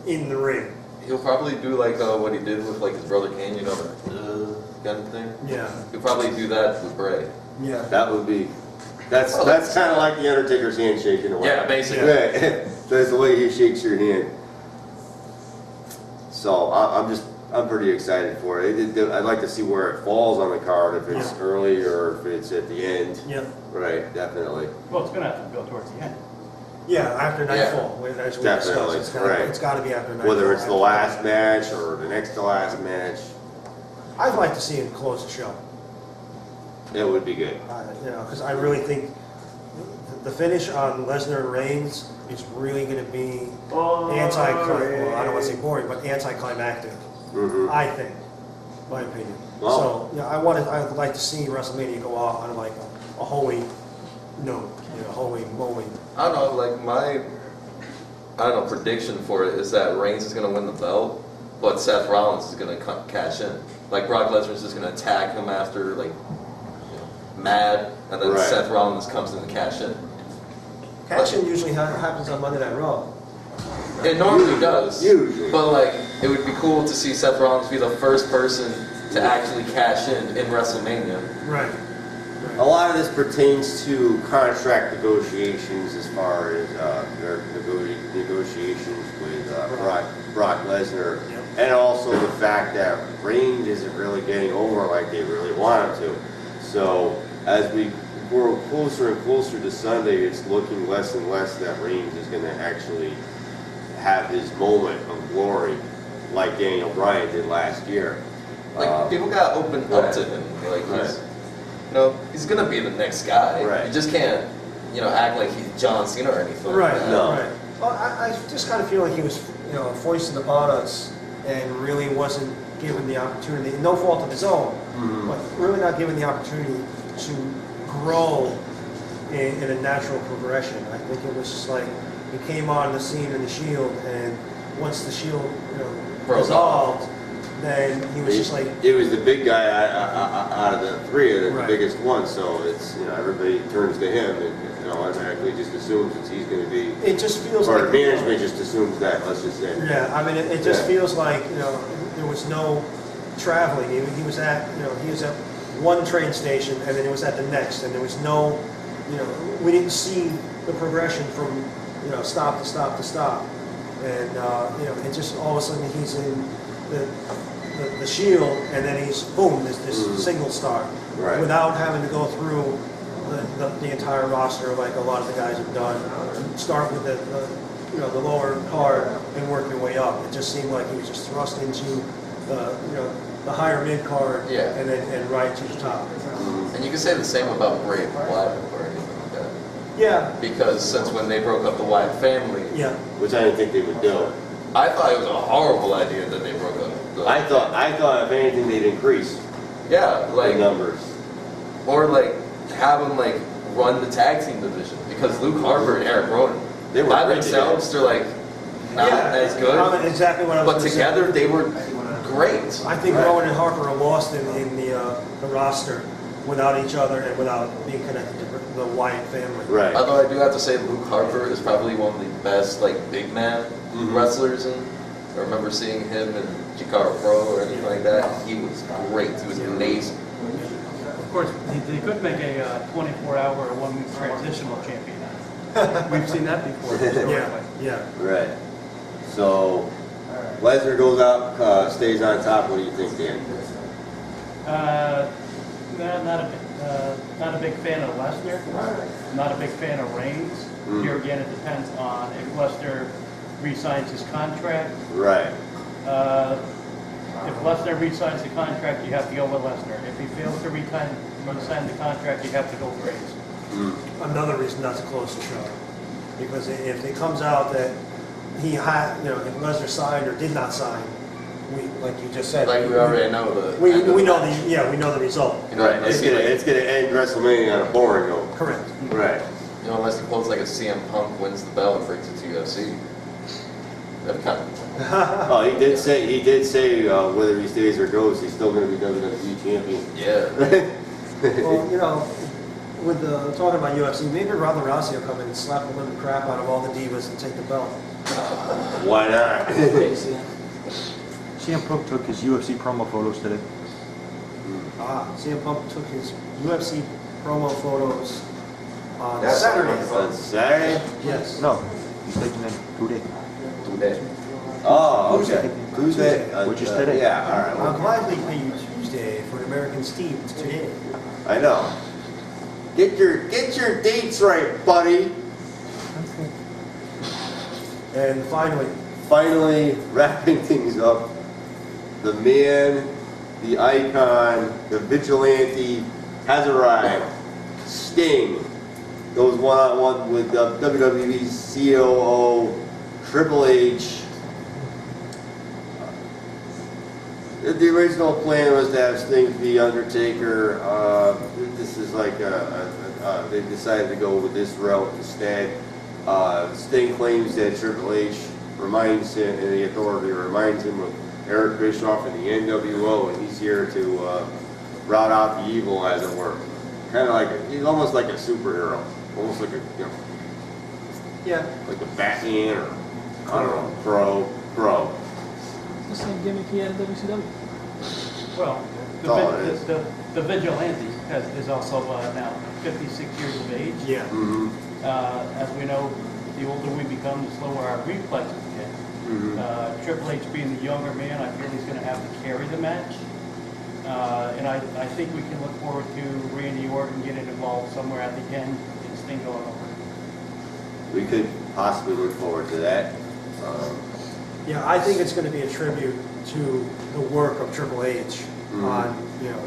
S3: in the ring.
S6: He'll probably do like what he did with his brother Kane, the kind of thing.
S3: Yeah,
S6: He'll probably do that with Bray.
S3: yeah.
S2: That would be. That's kind of like the Undertaker's handshake in a way.
S6: Yeah, basically.
S2: Right. That's the way he shakes your hand. So I'm pretty excited for it. I'd like to see where it falls on the card, if it's early or if it's at the end.
S3: Yeah.
S2: Right, definitely.
S4: Well, it's gonna have to go towards the end.
S3: Yeah, after Nightfall, as we
S2: Definitely,
S3: discussed,
S2: right.
S3: it's got to be after Nightfall.
S2: Whether it's the last match or the next to last match,
S3: I'd like to see him close the show.
S2: it would be good.
S3: Because I really think the finish on Lesnar and Reigns is really going to be well, I don't want to say boring, but anticlimactic.
S2: Mm-hmm.
S3: I think, my opinion.
S2: Wow.
S3: So I'd like to see WrestleMania go out on a holy note, holy moly.
S6: I don't know, my prediction for it is that Reigns is going to win the belt, but Seth Rollins is going to cash in. Brock Lesnar is just going to attack him after, mad, and then Seth Rollins comes in to cash in.
S3: Cash in usually happens on Monday Night Raw.
S6: It normally does.
S2: Usually.
S6: But, it would be cool to see Seth Rollins be the first person to actually cash in WrestleMania.
S3: Right.
S2: A lot of this pertains to contract negotiations as far as their negotiations with Brock Lesnar, and also the fact that Reigns isn't really getting over like they really want him to. So as we grow closer and closer to Sunday, it's looking less and less that Reigns is going to actually have his moment of glory like Daniel Bryan did last year.
S6: People got opened up to him. He's going to be the next guy.
S2: Right.
S6: You just can't, act like he's John Cena or anything.
S3: Right.
S2: No.
S3: Right. Well, I just kind of feel like he was, foisted upon us and really wasn't given the opportunity, no fault of his own, but really not given the opportunity to grow in a natural progression. I think it was just he came on the scene in the Shield, and once the Shield, dissolved, then he was just
S2: It was the big guy out of the three, the
S3: Right.
S2: biggest one. So it's everybody turns to him and automatically just assumes that he's going to be.
S3: it just feels
S2: Or
S3: like
S2: management just assumes that. Let's just say.
S3: Yeah, I mean, it just feels like there was no traveling. He was at one train station, and then it was at the next, and there was no, we didn't see the progression from stop to stop to stop, and it just all of a sudden he's in the Shield, and then he's boom, this single star,
S2: Right.
S3: without having to go through the entire roster like a lot of the guys have done. Start with the lower card and work your way up. It just seemed like he was just thrust into the higher mid card,
S6: Yeah.
S3: and right to the top.
S6: And you can say the same about Bray Wyatt or anything like that.
S3: Yeah,
S6: Because since when they broke up the Wyatt family,
S3: yeah.
S2: Which I didn't think they would do.
S6: I thought it was a horrible idea that they broke up.
S2: I thought if anything they'd increase
S6: Yeah,
S2: the
S6: like,
S2: numbers.
S6: or like have them like run the tag team division because Luke Harper and Eric Rowan,
S2: They were
S6: by
S2: great
S6: themselves, they're like not as
S3: Yeah,
S6: good,
S3: exactly what I was
S6: but
S3: gonna say.
S6: together they were great.
S3: I think Rowan and Harper are lost in the roster without each other and without being connected to the Wyatt family.
S2: Right.
S6: Although I do have to say Luke Harper is probably one of the best like big man wrestlers, and I remember seeing him in Chikara Pro or anything like that. He was great. He was amazing.
S4: Of course, they could make a 24-hour or 1-week transitional champion. We've seen that before.
S3: Yeah, yeah.
S2: Right. So Lesnar goes out, stays on top. What do you think, Dan?
S4: Not a big fan of Lesnar. Not a big fan of Reigns. Here again, it depends on if Lesnar re-signs his contract.
S2: Right.
S4: If Lesnar re-signs the contract, you have to go with Lesnar. If he fails to re-sign the contract, you have to go with Reigns.
S3: Another reason not to close the show, because if it comes out that he had, if Lesnar signed or did not sign, like you just said,
S6: Like we already know the.
S3: we
S6: end of
S3: know
S6: the
S3: we know the result.
S6: You know,
S2: Right.
S6: unless
S2: It's gonna end WrestleMania on a boring note.
S3: Correct.
S2: Right.
S6: unless he pulls like a CM Punk, wins the belt, and brings it to UFC. That'd be kind of.
S2: Oh, he did say whether he stays or goes, he's still going to be WWE champion.
S6: Yeah.
S3: Well, with talking about UFC, maybe Ronda Rousey will come in and slap the living crap out of all the divas and take the belt.
S2: Why not?
S7: CM Punk took his UFC promo photos today.
S3: CM Punk took his UFC promo photos on
S2: That's
S3: Saturday.
S2: On Saturday?
S3: Yes.
S7: No, he's taking them today.
S2: Oh, okay. Tuesday.
S7: Which is today.
S2: Yeah, all right.
S3: I'll
S2: Well,
S3: gladly pay you Tuesday for American Steve today.
S2: I know. Get your dates right, buddy.
S3: And
S2: Finally, wrapping things up, the man, the icon, the vigilante has arrived. Sting goes one-on-one with WWE COO Triple H. The original plan was to have Sting be Undertaker. This is like they decided to go with this route instead. Sting claims that Triple H reminds him, and the Authority reminds him of Eric Bischoff and the NWO, and he's here to rout out the evil, as it were. Kind of like he's almost like a superhero, almost like a
S3: yeah,
S2: like a Batman or I don't know, pro.
S8: The same gimmick he had in WCW.
S4: Well,
S2: That's all it is.
S4: the vigilante is also now 56 years of age.
S3: yeah.
S2: Mm-hmm.
S4: As we know, the older we become, the slower our reflexes get.
S2: Mm-hmm.
S4: Triple H being the younger man, I feel he's going to have to carry the match. And I think we can look forward to Randy Orton getting involved somewhere at the end and Sting going over.
S2: We could possibly look forward to that.
S3: Yeah, I think it's going to be a tribute to the work of Triple H on,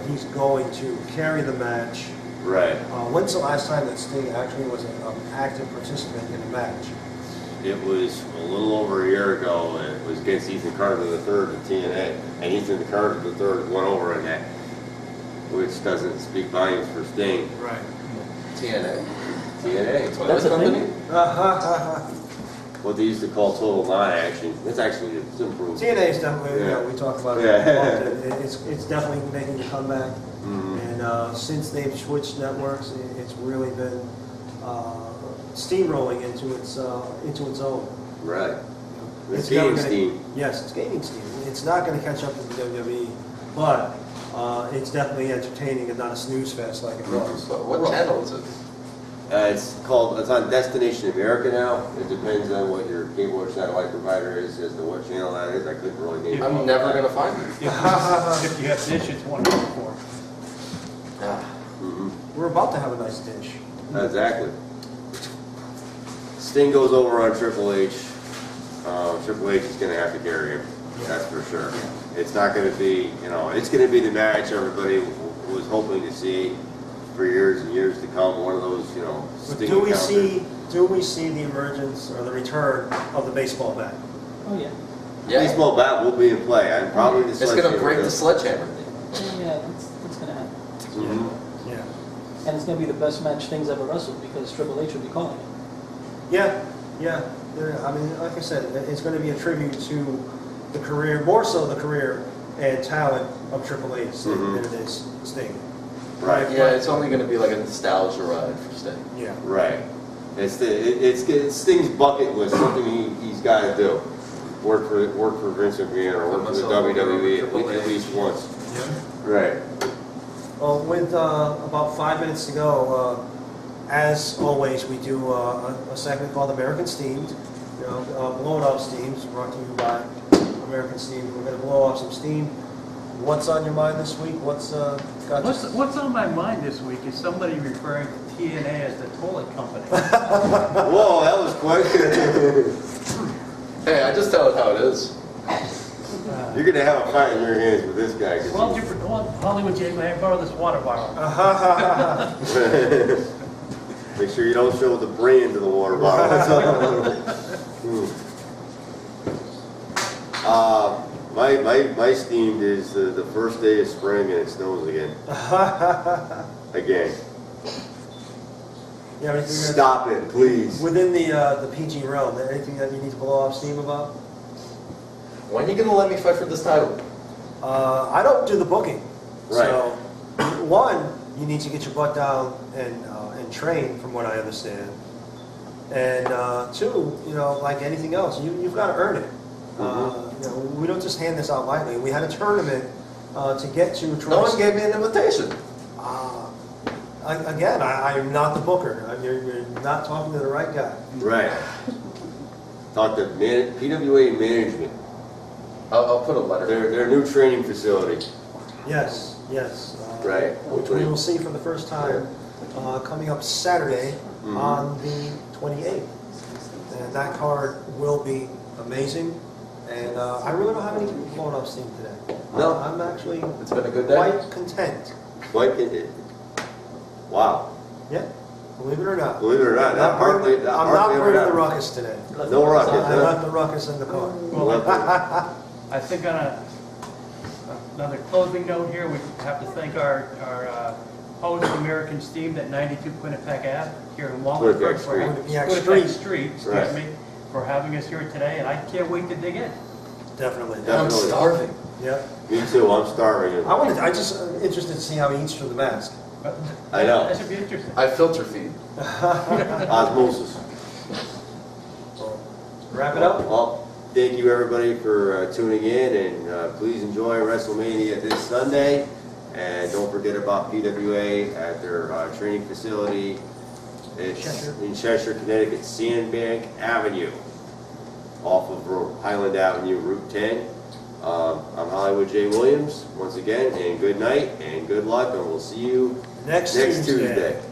S3: he's going to carry the match.
S2: Right.
S3: When's the last time that Sting actually was an active participant in a match?
S2: It was a little over a year ago, and it was against Ethan Carter III at TNA, and Ethan Carter III went over in that, which doesn't speak volumes for Sting.
S3: Right.
S6: TNA.
S2: TNA.
S6: Toilet company?
S2: What they used to call total non-action. It's actually it's improved.
S3: TNA is definitely,
S2: Yeah.
S3: we talked about it.
S2: Yeah.
S3: It's definitely making a comeback.
S2: Mhm.
S3: And since they've switched networks, it's really been steamrolling into its own.
S2: Right.
S3: It's
S2: It's gaining
S3: never gonna-
S2: steam.
S3: Yes, it's gaining steam. It's not going to catch up with the WWE, but it's definitely entertaining and not a snooze fest like it was.
S6: But what channel is it?
S2: It's on Destination America now. It depends on what your cable or satellite provider is as to what channel that is. I couldn't really name it.
S6: I'm never gonna find it.
S4: If you have Dish, it's 104.
S2: Mhm.
S3: We're about to have a nice dish.
S2: Exactly. Sting goes over on Triple H. Triple H is going to have to carry him. That's for sure. It's not gonna be, it's gonna be the match everybody was hoping to see for years and years to come. One of those,
S3: But
S2: stinging
S3: do we
S2: counters.
S3: see the emergence or the return of the baseball bat?
S8: Oh, yeah.
S6: Yeah,
S2: Baseball bat will be in play, and probably the
S6: it's gonna
S2: sledgehammer
S6: break the
S2: too.
S6: sledgehammer.
S8: Yeah, that's going to happen.
S2: Mhm.
S3: Yeah.
S8: And it's going to be the best match Sting's ever wrestled because Triple H will be calling it.
S3: Yeah. I mean, like I said, it's going to be a tribute to the career, more so the career and talent of Triple H than it is Sting.
S2: Right.
S6: Yeah, it's only gonna be like a nostalgia ride for Sting.
S3: Yeah.
S2: Right. It's Sting's bucket list, something he's got to do. Work for Vince McMahon or work for the WWE at least once. Right.
S3: Well, with about 5 minutes to go, as always, we do a segment called American Steamed. Blowing off steams, brought to you by American Steamed. We're going to blow off some steam. What's on your mind this week? What's got you?
S4: What's on my mind this week is somebody referring to TNA as the toilet company.
S2: Whoa, that was quick.
S6: Hey, I just tell it how it is.
S2: You're gonna have a fight in your hands with this guy. 'Cause
S4: Well, Hollywood Jay, may I borrow this water bottle?
S2: Make sure you don't show the brand of the water bottle. My steamed is the first day of spring and it snows again. Again.
S3: Yeah, anything
S2: Stop it, please.
S3: within the PG realm, anything that you need to blow off steam about?
S6: When are you gonna let me fight for this title?
S3: I don't do the booking.
S2: Right.
S3: So, one, you need to get your butt down and train, from what I understand. And two, like anything else, you've got to earn it. We don't just hand this out lightly. We had a tournament to get to.
S6: No one gave me an invitation.
S3: Again, I am not the booker. You're not talking to the right guy.
S2: Right. Talk to PWA management.
S6: I'll put a letter.
S2: Their new training facility.
S3: Yes.
S2: Right.
S3: Which we will see for the first time coming up Saturday on the 28th. And that card will be amazing. And I really don't have any blown off steam today.
S2: No.
S3: I'm actually
S6: It's been a good day.
S3: quite content.
S2: Wow.
S3: Yeah, believe it or not.
S2: Believe it or not, that hardly
S3: I'm not
S2: ever
S3: bringing the
S2: happened.
S3: ruckus today.
S2: No ruckus,
S3: I
S2: huh?
S3: left the ruckus in the car.
S4: I think on another closing note here, we have to thank our host, American Steamed at 92 Quinnipiac Ave here in Wallingford.
S2: Quinnipiac
S3: Street.
S2: Right.
S4: For having us here today, and I can't wait to dig in.
S3: Definitely.
S6: I'm starving.
S3: Yeah.
S2: Me too, I'm starving.
S3: I just interested to see how he eats through the mask.
S2: I know.
S4: That should be interesting.
S6: I filter feed.
S2: Osmosis.
S3: Wrap it up.
S2: Well, thank you everybody for tuning in, and please enjoy WrestleMania this Sunday. And don't forget about PWA at their training facility. It's in Cheshire, Connecticut, Sandbank Avenue, off of Highland Avenue, Route 10. I'm Hollywood J. Williams, once again, and good night and good luck, and we'll see you
S3: Next
S2: next
S3: Tuesday.
S2: Tuesday.